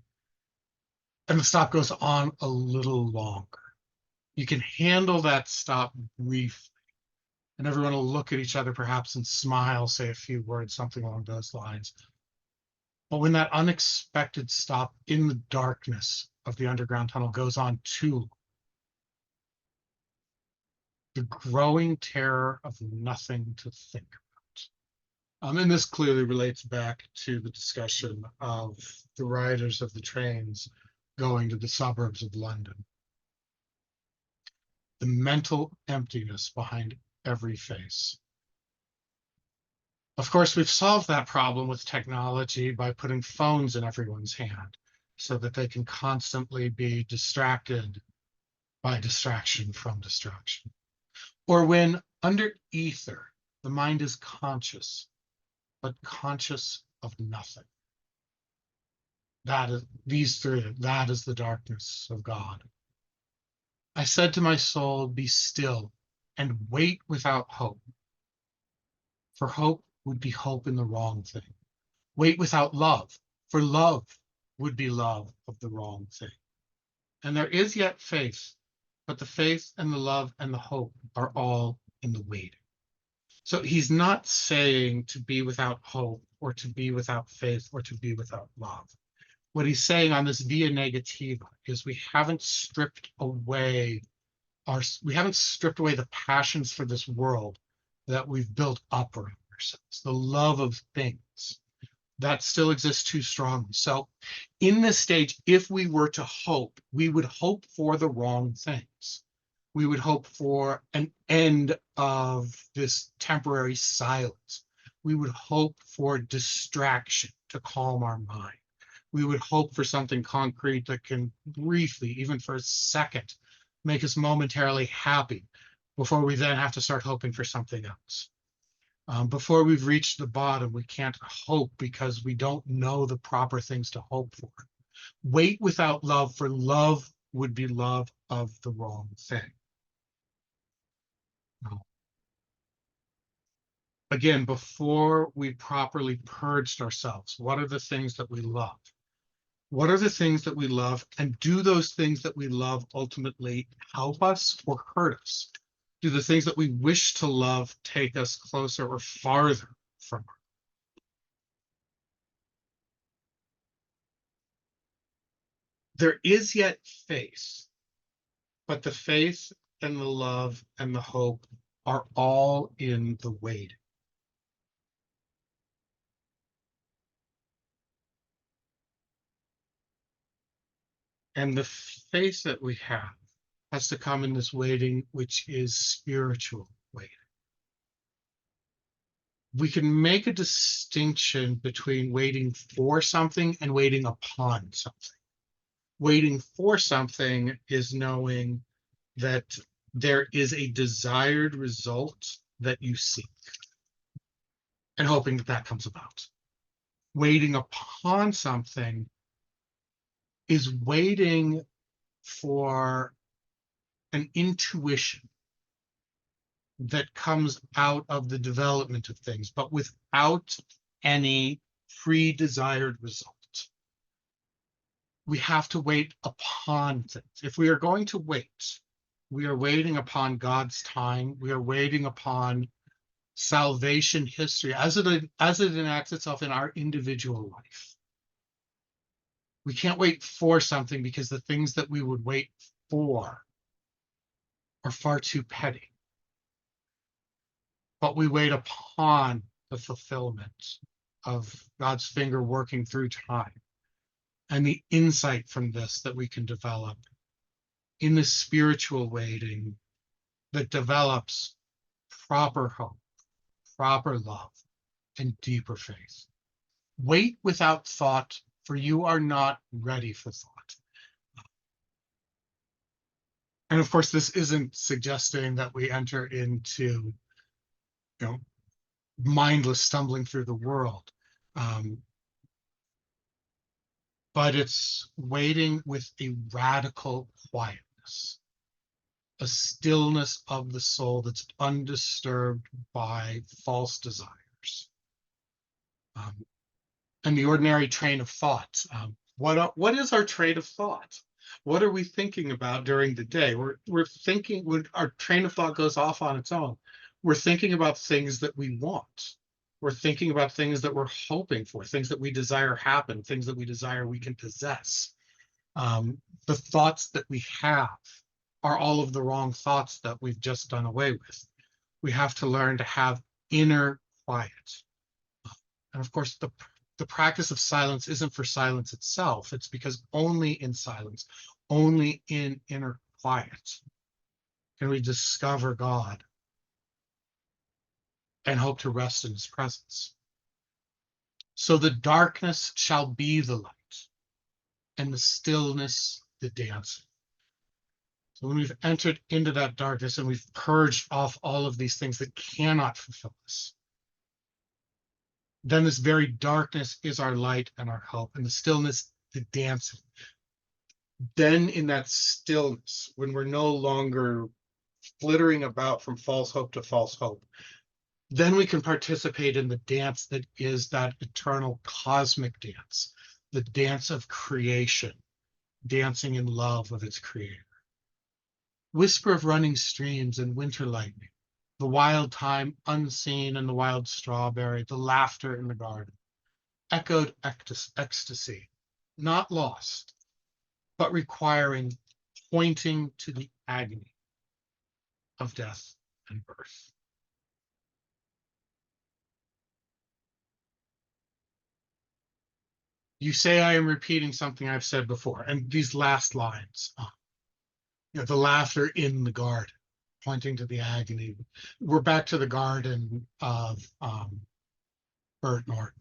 and the stop goes on a little longer. You can handle that stop briefly, and everyone will look at each other perhaps and smile, say a few words, something along those lines. But when that unexpected stop in the darkness of the underground tunnel goes on too long, the growing terror of nothing to think about. And this clearly relates back to the discussion of the riders of the trains going to the suburbs of London. The mental emptiness behind every face. Of course, we've solved that problem with technology by putting phones in everyone's hand so that they can constantly be distracted by distraction from distraction. Or when under ether, the mind is conscious, but conscious of nothing. That is that is the darkness of God. I said to my soul, be still and wait without hope. For hope would be hope in the wrong thing. Wait without love, for love would be love of the wrong thing. And there is yet faith, but the faith and the love and the hope are all in the waiting. So he's not saying to be without hope or to be without faith or to be without love. What he's saying on this via negativa is we haven't stripped away the passions for this world that we've built up around ourselves, the love of things that still exists too strongly. So in this stage, if we were to hope, we would hope for the wrong things. We would hope for an end of this temporary silence. We would hope for distraction to calm our mind. We would hope for something concrete that can briefly, even for a second, make us momentarily happy before we then have to start hoping for something else. Before we've reached the bottom, we can't hope because we don't know the proper things to hope for. Wait without love, for love would be love of the wrong thing. Again, before we properly purged ourselves, what are the things that we love? What are the things that we love? And do those things that we love ultimately help us or hurt us? Do the things that we wish to love take us closer or farther from her? There is yet faith, but the faith and the love and the hope are all in the waiting. And the faith that we have has to come in this waiting, which is spiritual waiting. We can make a distinction between waiting for something and waiting upon something. Waiting for something is knowing that there is a desired result that you seek and hoping that that comes about. Waiting upon something is waiting for an intuition that comes out of the development of things, but without any pre-desired result. We have to wait upon things. If we are going to wait, we are waiting upon God's time. We are waiting upon salvation history as it enacts itself in our individual life. We can't wait for something because the things that we would wait for are far too petty. But we wait upon the fulfillment of God's finger working through time and the insight from this that we can develop in the spiritual waiting that develops proper hope, proper love, and deeper faith. Wait without thought, for you are not ready for thought. And of course, this isn't suggesting that we enter into, mindless stumbling through the world. But it's waiting with a radical quietness, a stillness of the soul that's undisturbed by false desires. And the ordinary train of thought. What is our train of thought? What are we thinking about during the day? We're thinking when our train of thought goes off on its own. We're thinking about things that we want. We're thinking about things that we're hoping for, things that we desire happen, things that we desire we can possess. The thoughts that we have are all of the wrong thoughts that we've just done away with. We have to learn to have inner quiet. And of course, the practice of silence isn't for silence itself. It's because only in silence, only in inner quiet can we discover God and hope to rest in his presence. So the darkness shall be the light, and the stillness the dancing. So when we've entered into that darkness and we've purged off all of these things that cannot fulfill us, then this very darkness is our light and our hope, and the stillness the dancing. Then in that stillness, when we're no longer flittering about from false hope to false hope, then we can participate in the dance that is that eternal cosmic dance, the dance of creation, dancing in love of its creator. Whisper of running streams and winter lightning, the wild thyme unseen and the wild strawberry, the laughter in the garden, echoed ecstasy, not lost, but requiring, pointing to the agony of death and birth. You say I am repeating something I've said before, and these last lines, the laughter in the garden, pointing to the agony. We're back to the garden of Bert Norton.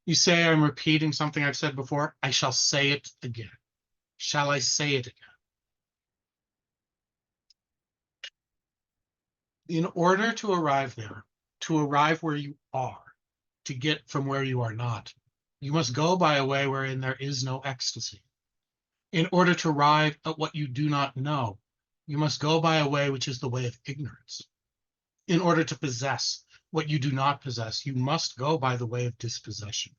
You say I'm repeating something I've said before. I shall say it again. Shall I say it again? In order to arrive there, to arrive where you are, to get from where you are not, you must go by a way wherein there is no ecstasy. In order to arrive at what you do not know, you must go by a way which is the way of ignorance. In order to possess what you do not possess, you must go by the way of dispossession.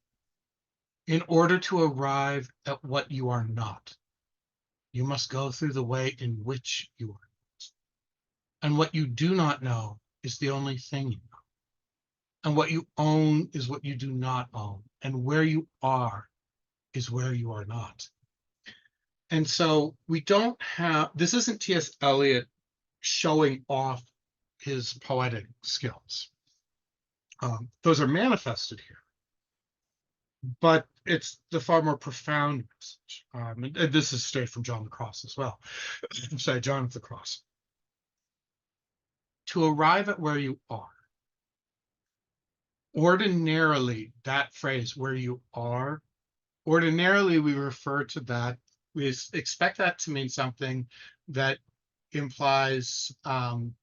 In order to arrive at what you are not, you must go through the way in which you are not. And what you do not know is the only thing you know. And what you own is what you do not own. And where you are is where you are not. And so we don't have, this isn't T.S. Eliot showing off his poetic skills. Those are manifested here, but it's the far more profound message. And this is straight from John the Cross as well. Sorry, John of the Cross. To arrive at where you are, ordinarily, that phrase, where you are, ordinarily we refer to that, we expect that to mean something that implies time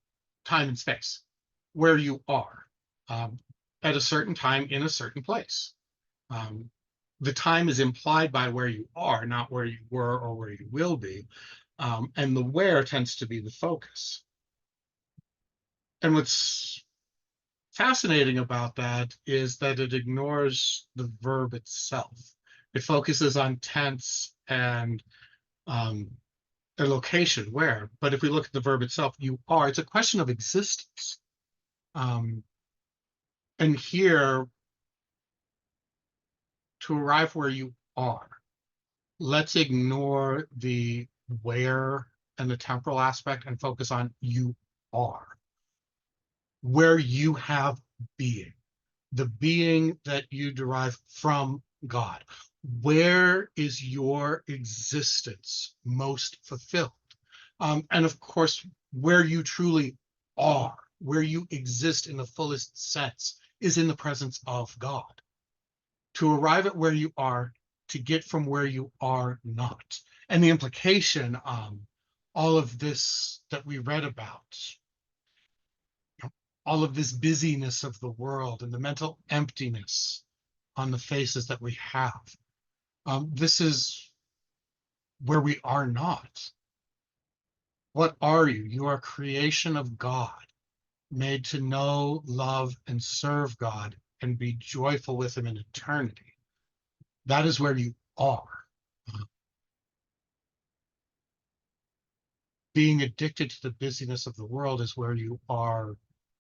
and space, where you are at a certain time in a certain place. The time is implied by where you are, not where you were or where you will be. And the where tends to be the focus. And what's fascinating about that is that it ignores the verb itself. It focuses on tense and a location where, but if we look at the verb itself, you are, it's a question of existence. And here, to arrive where you are, let's ignore the where and the temporal aspect and focus on you are, where you have being, the being that you derive from God. Where is your existence most fulfilled? And of course, where you truly are, where you exist in the fullest sense, is in the presence of God. To arrive at where you are, to get from where you are not. And the implication, all of this that we read about, all of this busyness of the world and the mental emptiness on the faces that we have. This is where we are not. What are you? You are a creation of God, made to know, love, and serve God and be joyful with him in eternity. That is where you are. Being addicted to the busyness of the world is where you are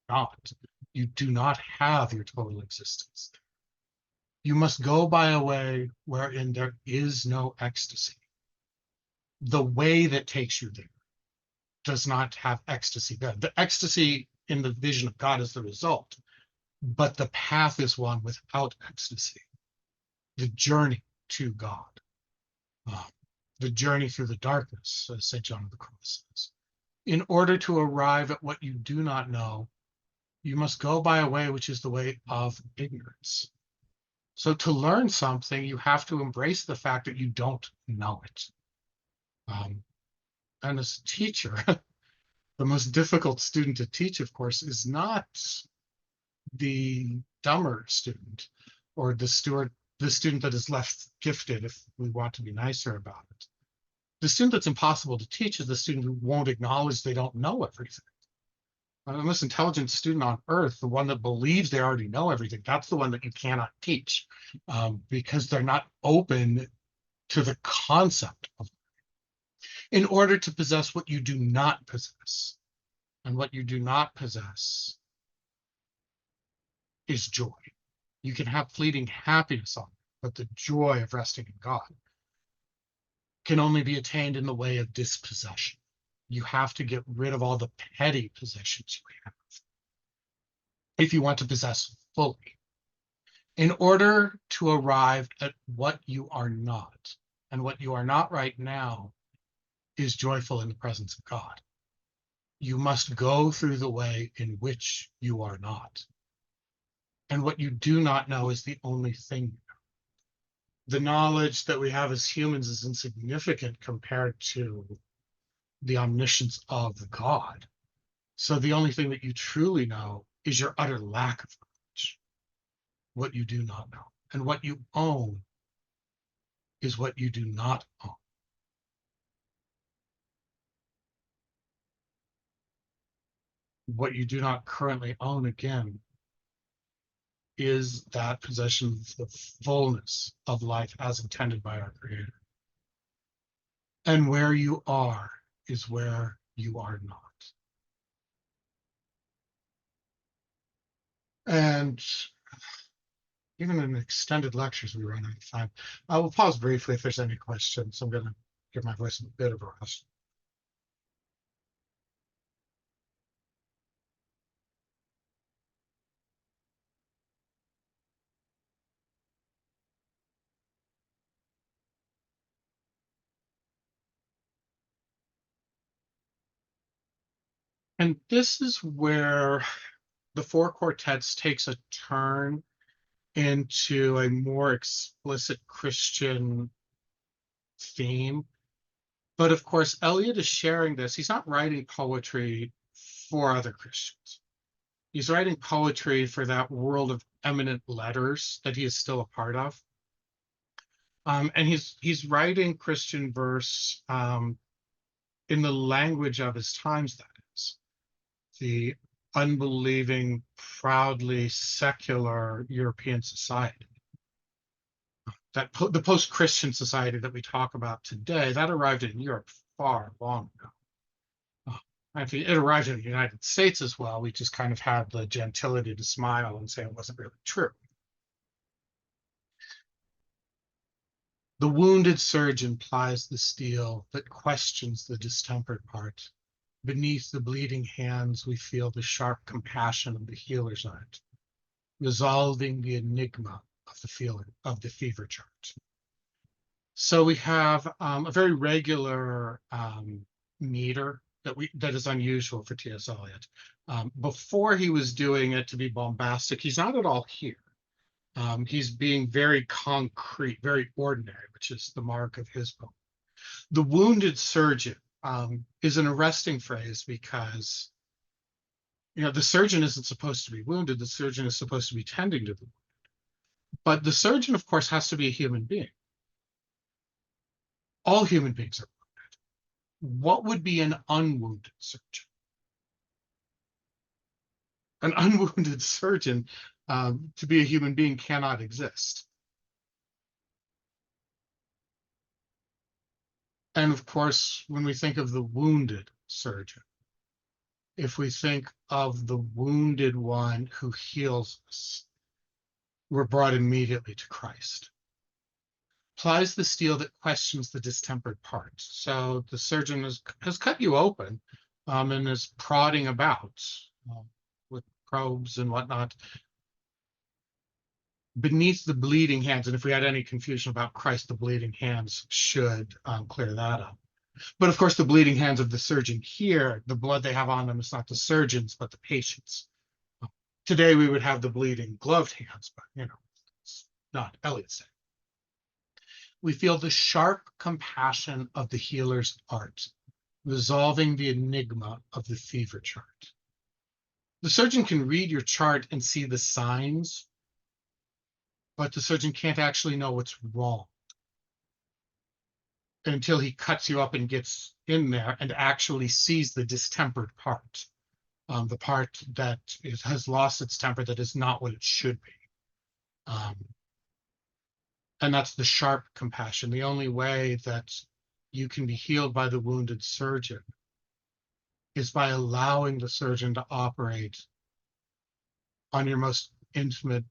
not. You do not have your total existence. You must go by a way wherein there is no ecstasy. The way that takes you there does not have ecstasy there. The ecstasy in the vision of God is the result, but the path is one without ecstasy. The journey to God, uh, the journey through the darkness, as St. John of the Cross says. In order to arrive at what you do not know, you must go by a way which is the way of ignorance. So to learn something, you have to embrace the fact that you don't know it. And as a teacher, the most difficult student to teach, of course, is not the dumber student or the student that is less gifted, if we want to be nicer about it. The student that's impossible to teach is the student who won't acknowledge they don't know everything. The most intelligent student on earth, the one that believes they already know everything, that's the one that you cannot teach, because they're not open to the concept of, in order to possess what you do not possess. And what you do not possess is joy. You can have fleeting happiness on it, but the joy of resting in God can only be attained in the way of dispossession. You have to get rid of all the petty possessions you have if you want to possess fully, in order to arrive at what you are not. And what you are not right now is joyful in the presence of God. You must go through the way in which you are not. And what you do not know is the only thing you know. The knowledge that we have as humans is insignificant compared to the omniscience of God. So the only thing that you truly know is your utter lack of knowledge, what you do not know. And what you own is what you do not own. What you do not currently own, again, is that possession of the fullness of life as intended by our Creator. And where you are is where you are not. And even in extended lectures, we run out of time. I will pause briefly if there's any questions. I'm going to give my voice a bit of a rest. And this is where the Four Quartets takes a turn into a more explicit Christian theme. But of course, Eliot is sharing this. He's not writing poetry for other Christians. He's writing poetry for that world of eminent letters that he is still a part of. And he's writing Christian verse in the language of his times, that is. The unbelieving, proudly secular European society. The post-Christian society that we talk about today, that arrived in Europe far long ago. Actually, it arrived in the United States as well. We just kind of had the gentility to smile and say it wasn't really true. The wounded surgeon plies the steel that questions the distempered part. Beneath the bleeding hands, we feel the sharp compassion of the healer's art, resolving the enigma of the fever chart. So we have a very regular meter that is unusual for T.S. Eliot. Before he was doing it to be bombastic, he's not at all here. He's being very concrete, very ordinary, which is the mark of his poem. The wounded surgeon is an arresting phrase because, the surgeon isn't supposed to be wounded. The surgeon is supposed to be tending to the wound. But the surgeon, of course, has to be a human being. All human beings are wounded. What would be an unwounded surgeon? An unwounded surgeon, to be a human being, cannot exist. And of course, when we think of the wounded surgeon. If we think of the wounded one who heals us, we're brought immediately to Christ. Applies the steel that questions the distempered parts. So the surgeon has cut you open and is prodding about with probes and whatnot beneath the bleeding hands. And if we had any confusion about Christ, the bleeding hands should clear that up. But of course, the bleeding hands of the surgeon here, the blood they have on them is not the surgeon's, but the patient's. Today, we would have the bleeding gloved hands, but it's not Eliot's day. We feel the sharp compassion of the healer's art, resolving the enigma of the fever chart. The surgeon can read your chart and see the signs, but the surgeon can't actually know what's wrong until he cuts you up and gets in there and actually sees the distempered part, the part that has lost its temper, that is not what it should be. And that's the sharp compassion. The only way that you can be healed by the wounded surgeon is by allowing the surgeon to operate on your most intimate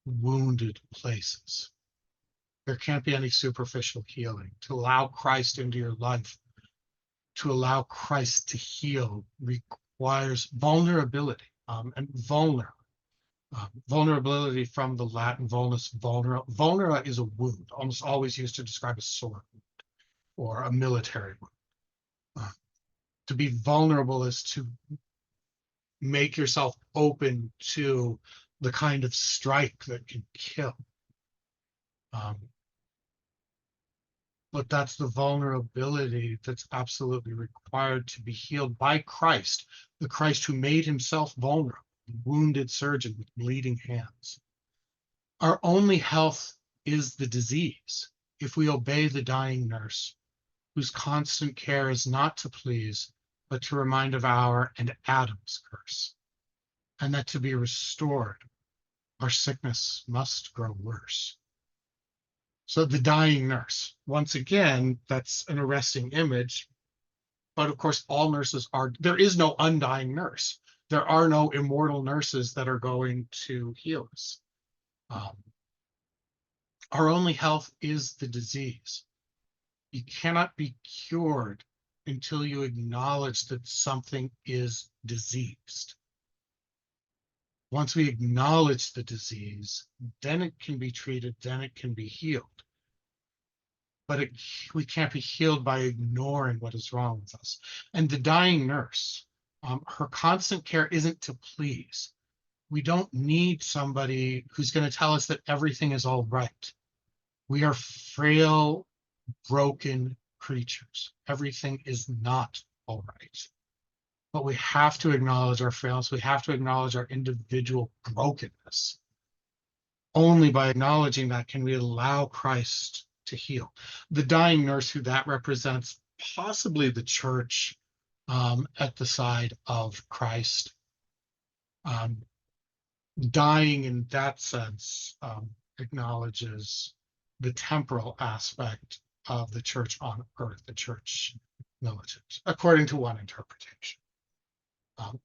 wounded places. There can't be any superficial healing. To allow Christ into your life, to allow Christ to heal, requires vulnerability and vulnerability from the Latin vulnus, vulnera. Vulnera is a wound, almost always used to describe a sword or a military wound. To be vulnerable is to make yourself open to the kind of strike that can kill. But that's the vulnerability that's absolutely required to be healed by Christ, the Christ who made himself vulnerable, the wounded surgeon with bleeding hands. Our only health is the disease if we obey the dying nurse, whose constant care is not to please, but to remind of our and Adam's curse, and that to be restored, our sickness must grow worse. So the dying nurse, once again, that's an arresting image. But of course, all nurses are, there is no undying nurse. There are no immortal nurses that are going to heal us. Our only health is the disease. You cannot be cured until you acknowledge that something is diseased. Once we acknowledge the disease, then it can be treated, then it can be healed. But we can't be healed by ignoring what is wrong with us. And the dying nurse, her constant care isn't to please. We don't need somebody who's going to tell us that everything is all right. We are frail, broken creatures. Everything is not all right. But we have to acknowledge our frailness. We have to acknowledge our individual brokenness. Only by acknowledging that can we allow Christ to heal. The dying nurse, who that represents, possibly the church at the side of Christ. Dying in that sense acknowledges the temporal aspect of the church on earth, the church militant, according to one interpretation.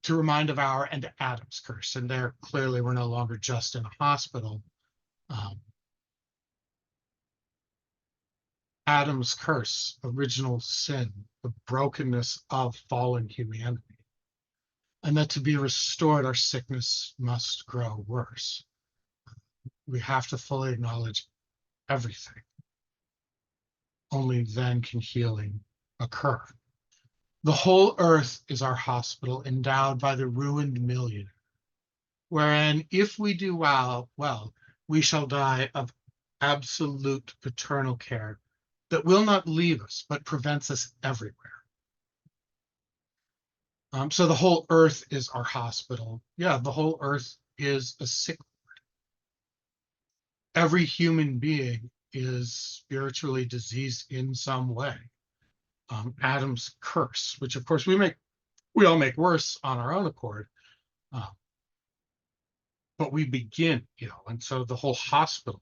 To remind of our and Adam's curse. And there clearly we're no longer just in a hospital. Adam's curse, original sin, the brokenness of fallen humanity. And that to be restored, our sickness must grow worse. We have to fully acknowledge everything. Only then can healing occur. The whole earth is our hospital, endowed by the ruined million, wherein if we do well, we shall die of absolute paternal care that will not leave us, but prevents us everywhere. So the whole earth is our hospital. Yeah, the whole earth is a sick ward. Every human being is spiritually diseased in some way. Adam's curse, which of course we all make worse on our own accord, but we begin ill, and so the whole hospital,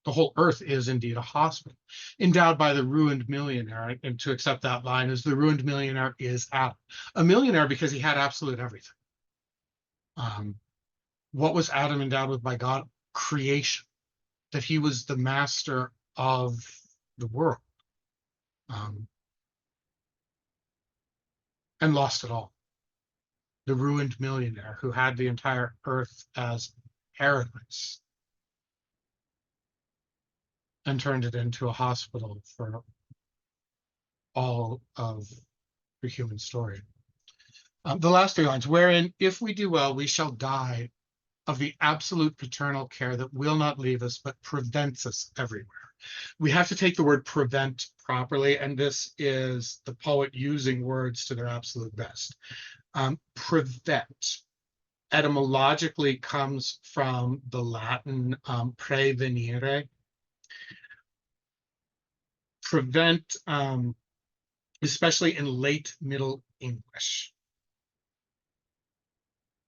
The whole earth is indeed a hospital, endowed by the ruined millionaire. And to accept that line is the ruined millionaire is Adam, a millionaire because he had absolute everything. What was Adam endowed with by God? Creation, that he was the master of the world, um, and lost it all. The ruined millionaire who had the entire earth as paradise and turned it into a hospital for all of the human story. The last three lines, wherein if we do well, we shall die of the absolute paternal care that will not leave us, but prevents us everywhere. We have to take the word prevent properly, and this is the poet using words to their absolute best. Prevent etymologically comes from the Latin prevenire. Prevent, especially in late Middle English,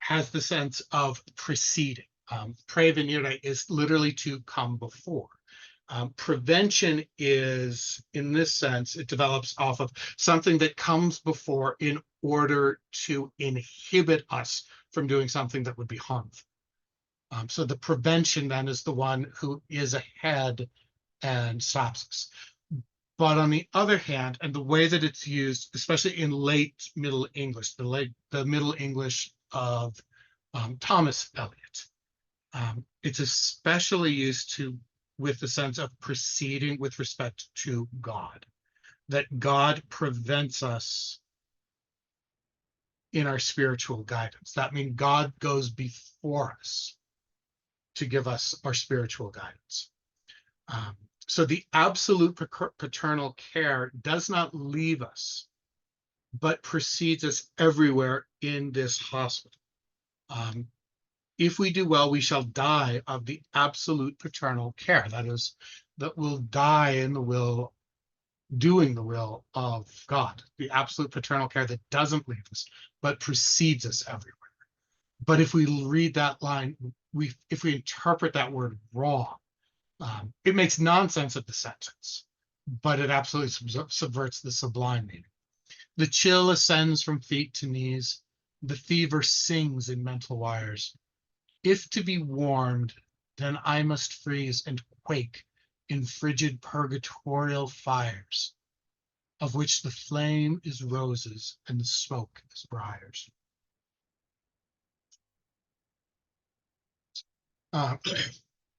has the sense of preceding. Prevenire is literally to come before. Prevention is, in this sense, it develops off of something that comes before in order to inhibit us from doing something that would be harmful. So the prevention then is the one who is ahead and stops us. But on the other hand, and the way that it's used, especially in late Middle English, the Middle English of Thomas Eliot, it's especially used with the sense of proceeding with respect to God, that God prevents us in our spiritual guidance. That means God goes before us to give us our spiritual guidance. So the absolute paternal care does not leave us, but precedes us everywhere in this hospital. If we do well, we shall die of the absolute paternal care. That is, that we'll die in the will, doing the will of God, the absolute paternal care that doesn't leave us, but precedes us everywhere. But if we read that line, if we interpret that word wrong, it makes nonsense of the sentence, but it absolutely subverts the sublime meaning. The chill ascends from feet to knees. The fever sings in mental wires. If to be warmed, then I must freeze and quake in frigid purgatorial fires, of which the flame is roses and the smoke is briars.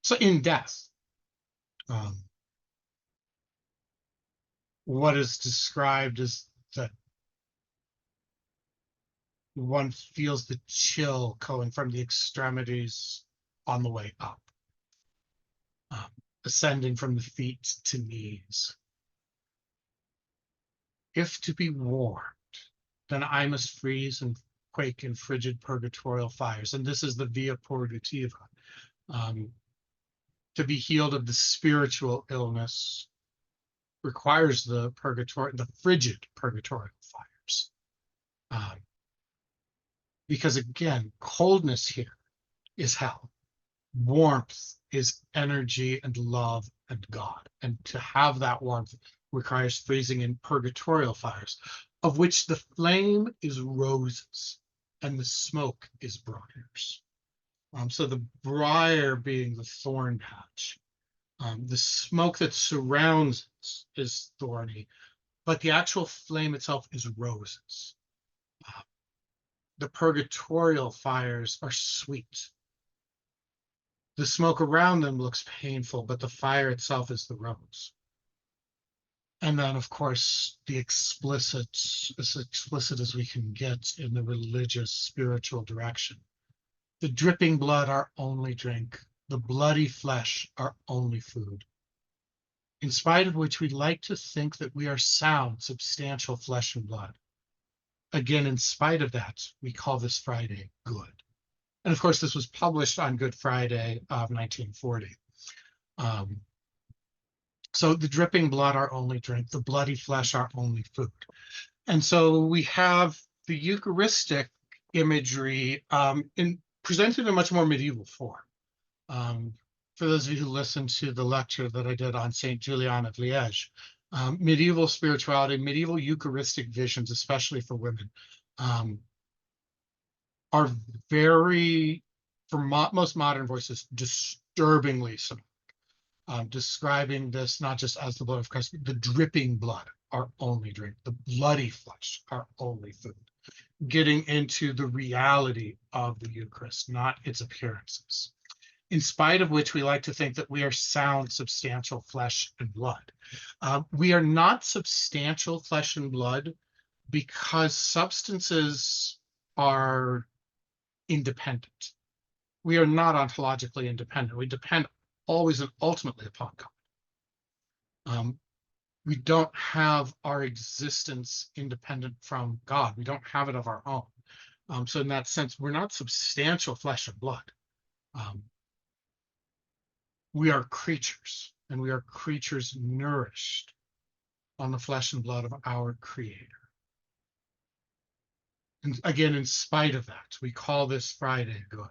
So in death, what is described as that one feels the chill going from the extremities on the way up, ascending from the feet to knees. If to be warmed, then I must freeze and quake in frigid purgatorial fires. And this is the via purgativa. To be healed of the spiritual illness requires the frigid purgatorial fires. Because again, coldness here is hell. Warmth is energy and love and God. And to have that warmth requires freezing in purgatorial fires, of which the flame is roses and the smoke is briars. So the briar being the thorn patch. The smoke that surrounds us is thorny, but the actual flame itself is roses. The purgatorial fires are sweet. The smoke around them looks painful, but the fire itself is the rose. And then, of course, as explicit as we can get in the religious, spiritual direction. The dripping blood our only drink, the bloody flesh our only food. In spite of which we like to think that we are sound, substantial flesh and blood. Again, in spite of that, we call this Friday good. And of course, this was published on Good Friday of 1940. So the dripping blood our only drink, the bloody flesh our only food. And so we have the Eucharistic imagery presented in a much more medieval form. for those of you who listened to the lecture that I did on Saint Julian of Liège, medieval spirituality, medieval Eucharistic visions, especially for women, are very, for most modern voices, disturbingly similar. Describing this not just as the blood of Christ, but the dripping blood, our only drink, the bloody flesh, our only food. Getting into the reality of the Eucharist, not its appearances. In spite of which we like to think that we are sound, substantial flesh and blood. We are not substantial flesh and blood because substances are independent. We are not ontologically independent. We depend always and ultimately upon God. We don't have our existence independent from God. We don't have it of our own. So in that sense, we're not substantial flesh and blood. We are creatures, and we are creatures nourished on the flesh and blood of our Creator. And again, in spite of that, we call this Friday good.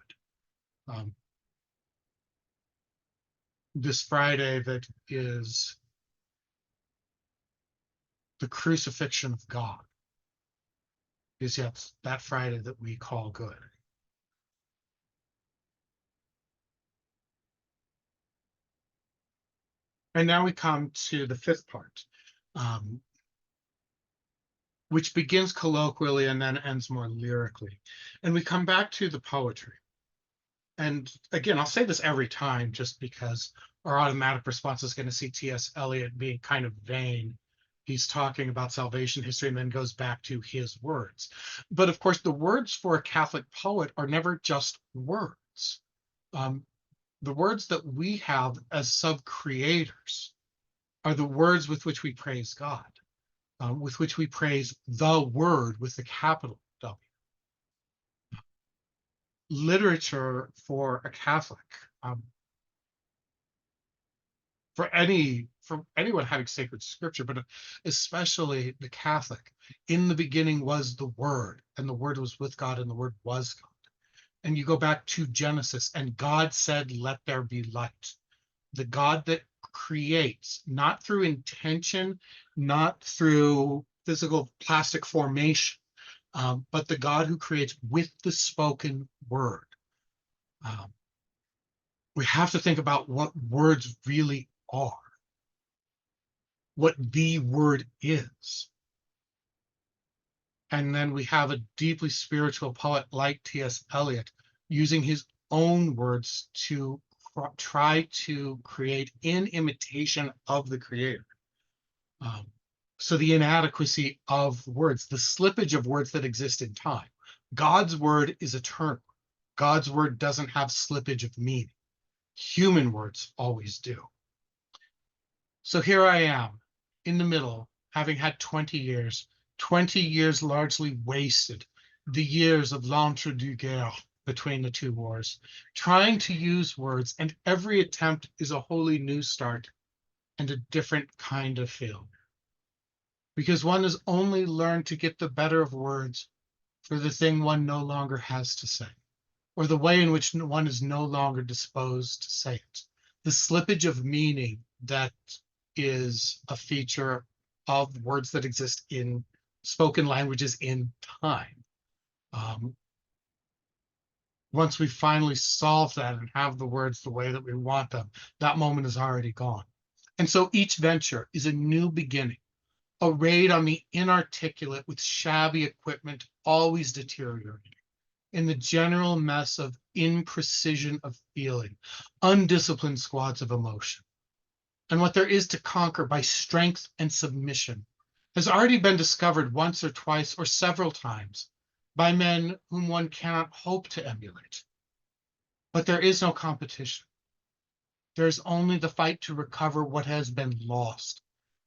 This Friday that is the crucifixion of God is yet that Friday that we call good. And now we come to the fifth part, which begins colloquially and then ends more lyrically. And we come back to the poetry. And again, I'll say this every time just because our automatic response is going to see T.S. Eliot being kind of vain. He's talking about salvation history and then goes back to his words. But of course, the words for a Catholic poet are never just words. The words that we have as sub-creators are the words with which we praise God, with which we praise the Word with the capital W. Literature for a Catholic, for anyone having sacred scripture, but especially the Catholic, in the beginning was the Word, and the Word was with God, and the Word was God. And you go back to Genesis, and God said, "Let there be light." The God that creates, not through intention, not through physical plastic formation, but the God who creates with the spoken word. We have to think about what words really are, what the word is. And then we have a deeply spiritual poet like T.S. Eliot using his own words to try to create in imitation of the Creator. So the inadequacy of words, the slippage of words that exist in time. God's word is eternal. God's word doesn't have slippage of meaning. Human words always do. So here I am in the middle, having had 20 years largely wasted, the years of l'entre-deux-guerres between the two wars, trying to use words, and every attempt is a wholly new start and a different kind of failure. Because one has only learned to get the better of words for the thing one no longer has to say, or the way in which one is no longer disposed to say it. The slippage of meaning that is a feature of words that exist in spoken languages in time. Once we finally solve that and have the words the way that we want them, that moment is already gone. And so each venture is a new beginning, a raid on the inarticulate with shabby equipment, always deteriorating, in the general mess of imprecision of feeling, undisciplined squads of emotion. And what there is to conquer by strength and submission has already been discovered once or twice or several times by men whom one cannot hope to emulate. But there is no competition. There is only the fight to recover what has been lost,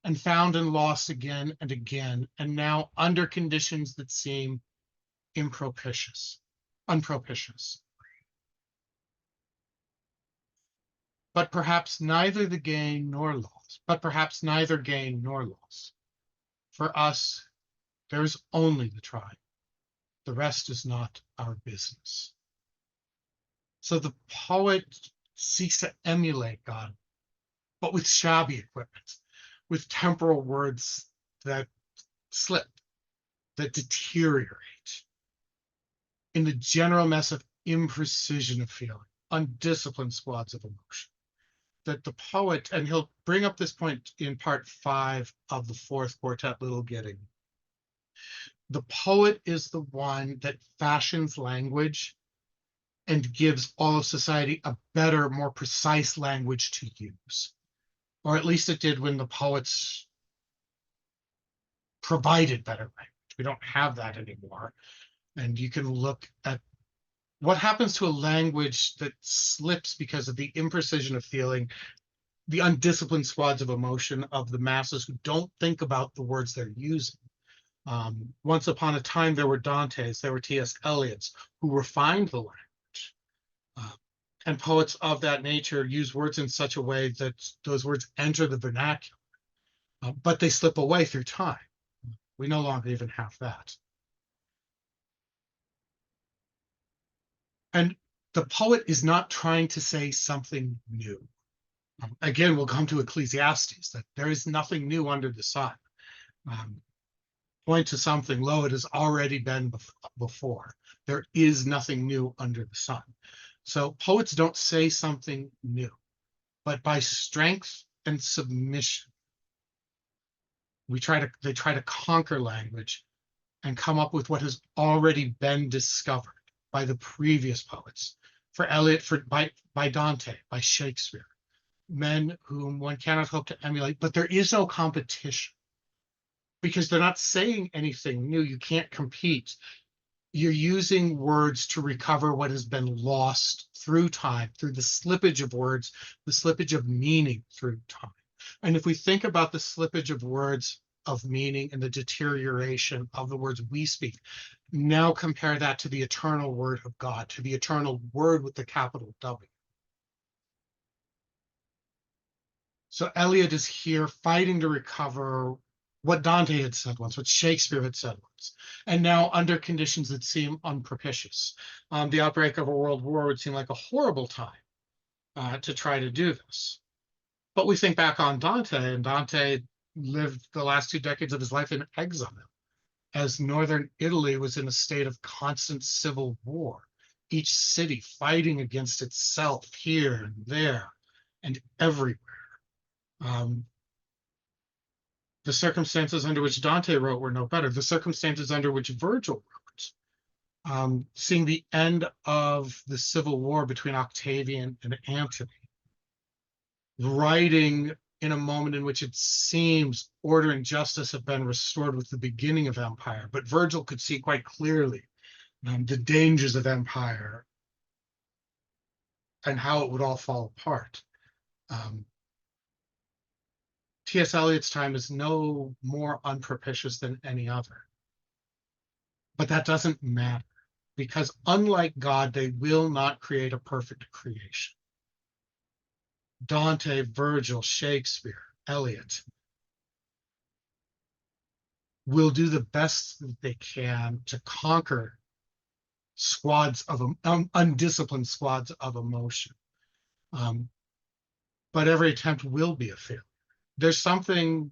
and found and lost again and again, and now under conditions that seem unpropitious. But perhaps neither gain nor loss. For us, there is only the trying. The rest is not our business. So the poet seeks to emulate God, but with shabby equipment, with temporal words that slip, that deteriorate, in the general mess of imprecision of feeling, undisciplined squads of emotion. That the poet, and he'll bring up this point in part 5 of the fourth quartet, Little Gidding. The poet is the one that fashions language and gives all of society a better, more precise language to use. Or at least it did when the poets provided better language. We don't have that anymore. And you can look at what happens to a language that slips because of the imprecision of feeling, the undisciplined squads of emotion of the masses who don't think about the words they're using. Once upon a time, there were Dantes, there were T.S. Eliots who refined the language. And poets of that nature use words in such a way that those words enter the vernacular, but they slip away through time. We no longer even have that. And the poet is not trying to say something new. Again, we'll come to Ecclesiastes, that there is nothing new under the sun. Point to something, lo, it has already been before. There is nothing new under the sun. So poets don't say something new, but by strength and submission, they try to conquer language and come up with what has already been discovered by the previous poets. For Eliot, by Dante, by Shakespeare, men whom one cannot hope to emulate, but there is no competition because they're not saying anything new. You can't compete. You're using words to recover what has been lost through time, through the slippage of words, the slippage of meaning through time. And if we think about the slippage of words of meaning and the deterioration of the words we speak, now compare that to the eternal word of God, to the eternal word with the capital W. So Eliot is here fighting to recover what Dante had said once, what Shakespeare had said once, and now under conditions that seem unpropitious. The outbreak of a world war would seem like a horrible time to try to do this. But we think back on Dante, and Dante lived the last 2 decades of his life in exile, as northern Italy was in a state of constant civil war, each city fighting against itself here and there and everywhere. The circumstances under which Dante wrote were no better. The circumstances under which Virgil wrote, seeing the end of the civil war between Octavian and Antony, writing in a moment in which it seems order and justice have been restored with the beginning of empire, but Virgil could see quite clearly the dangers of empire and how it would all fall apart. T.S. Eliot's time is no more unpropitious than any other. But that doesn't matter, because unlike God, they will not create a perfect creation. Dante, Virgil, Shakespeare, Eliot will do the best that they can to conquer squads of undisciplined squads of emotion. But every attempt will be a failure. There's something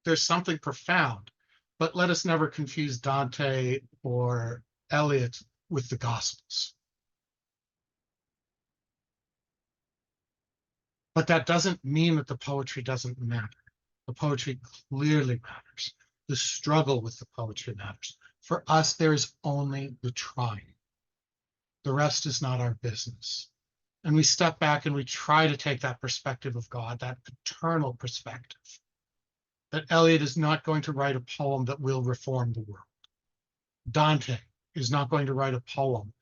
profound, but let us never confuse Dante or Eliot with the Gospels. But that doesn't mean that the poetry doesn't matter. The poetry clearly matters. The struggle with the poetry matters. For us, there is only the trying. The rest is not our business. And we step back and we try to take that perspective of God, that eternal perspective, that Eliot is not going to write a poem that will reform the world. Dante is not going to write a poem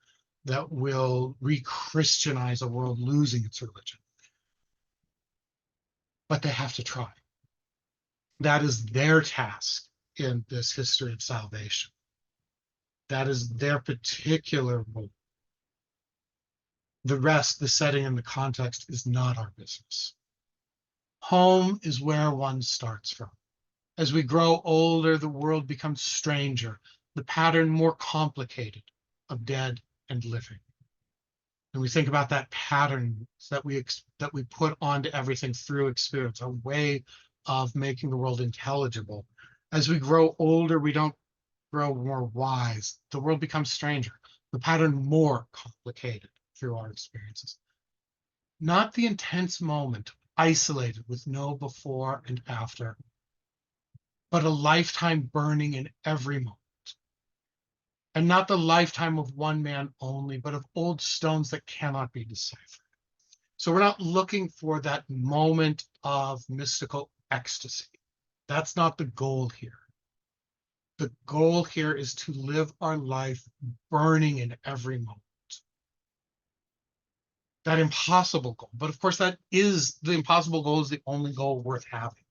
that will re-Christianize a world losing its religion. But they have to try. That is their task in this history of salvation. That is their particular role. The rest, the setting and the context, is not our business. Home is where one starts from. As we grow older, the world becomes stranger, the pattern more complicated of dead and living. And we think about that pattern that we put onto everything through experience, a way of making the world intelligible. As we grow older, we don't grow more wise. The world becomes stranger, the pattern more complicated through our experiences. Not the intense moment, isolated with no before and after, but a lifetime burning in every moment. And not the lifetime of one man only, but of old stones that cannot be deciphered. So we're not looking for that moment of mystical ecstasy. That's not the goal here. The goal here is to live our life burning in every moment. That impossible goal. But of course, that is the impossible goal is the only goal worth having.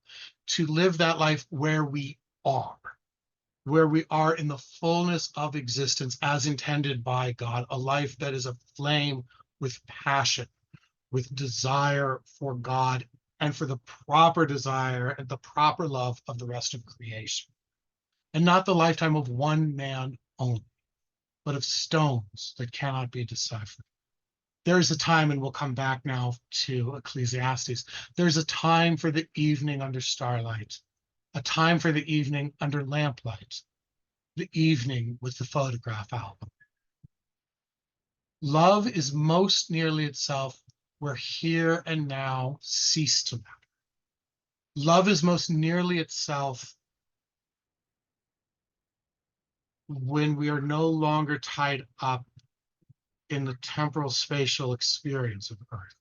To live that life where we are in the fullness of existence as intended by God, a life that is aflame with passion, with desire for God and for the proper desire and the proper love of the rest of creation. And not the lifetime of one man only, but of stones that cannot be deciphered. There's a time, and we'll come back now to Ecclesiastes, there's a time for the evening under starlight, a time for the evening under lamplight, the evening with the photograph album. Love is most nearly itself where here and now cease to matter. Love is most nearly itself when we are no longer tied up in the temporal spatial experience of earth,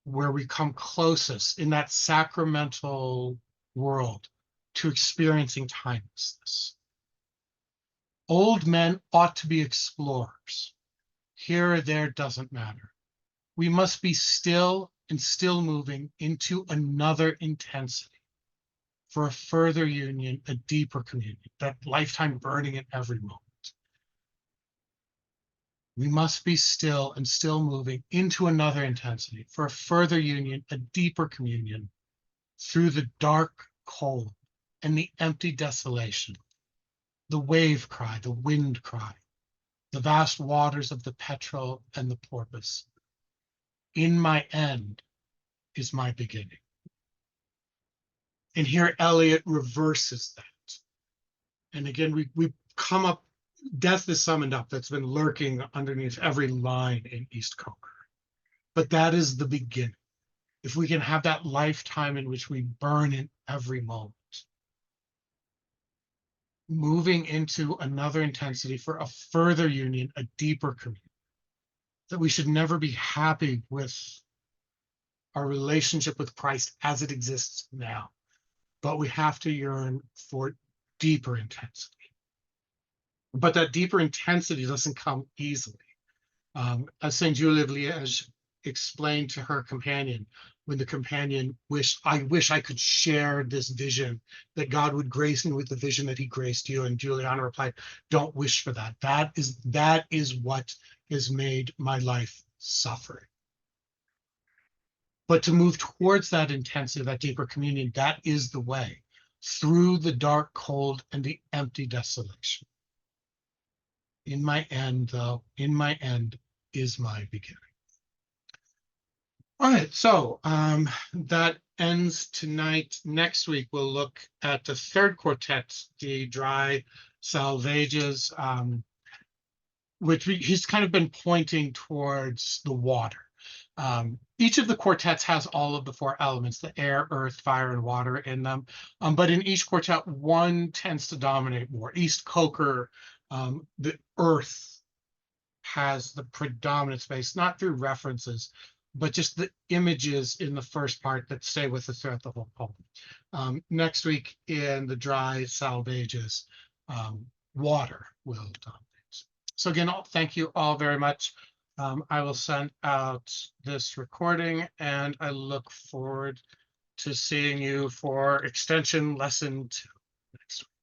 where we come closest in that sacramental world to experiencing timelessness. Old men ought to be explorers. Here or there doesn't matter. We must be still and still moving into another intensity for a further union, a deeper communion, that lifetime burning in every moment. We must be still and still moving into another intensity for a further union, a deeper communion through the dark cold and the empty desolation, the wave cry, the wind cry, the vast waters of the petrel and the porpoise. In my end is my beginning. And here Eliot reverses that. And again, we come up, death is summoned up, that's been lurking underneath every line in East Coker. But that is the beginning. If we can have that lifetime in which we burn in every moment, moving into another intensity for a further union, a deeper communion, that we should never be happy with our relationship with Christ as it exists now, but we have to yearn for deeper intensity. But that deeper intensity doesn't come easily. As St. Julie of Liège explained to her companion, when the companion I wish I could share this vision, that God would grace me with the vision that he graced you. And Juliana replied, don't wish for that. That is what has made my life suffering. But to move towards that intensity, that deeper communion, that is the way through the dark cold and the empty desolation. In my end, though, in my end is my beginning. All right, so that ends tonight. Next week, we'll look at the third quartet, the dry salvages, which he's kind of been pointing towards the water. Each of the quartets has all of the four elements, the air, earth, fire, and water in them. But in each quartet, one tends to dominate more. East Coker, the earth has the predominant space, not through references, but just the images in the first part that stay with us throughout the whole poem. Next week in the dry salvages, water will dominate. So again, thank you all very much. I will send out this recording and I look forward to seeing you for extension lesson 2 next week.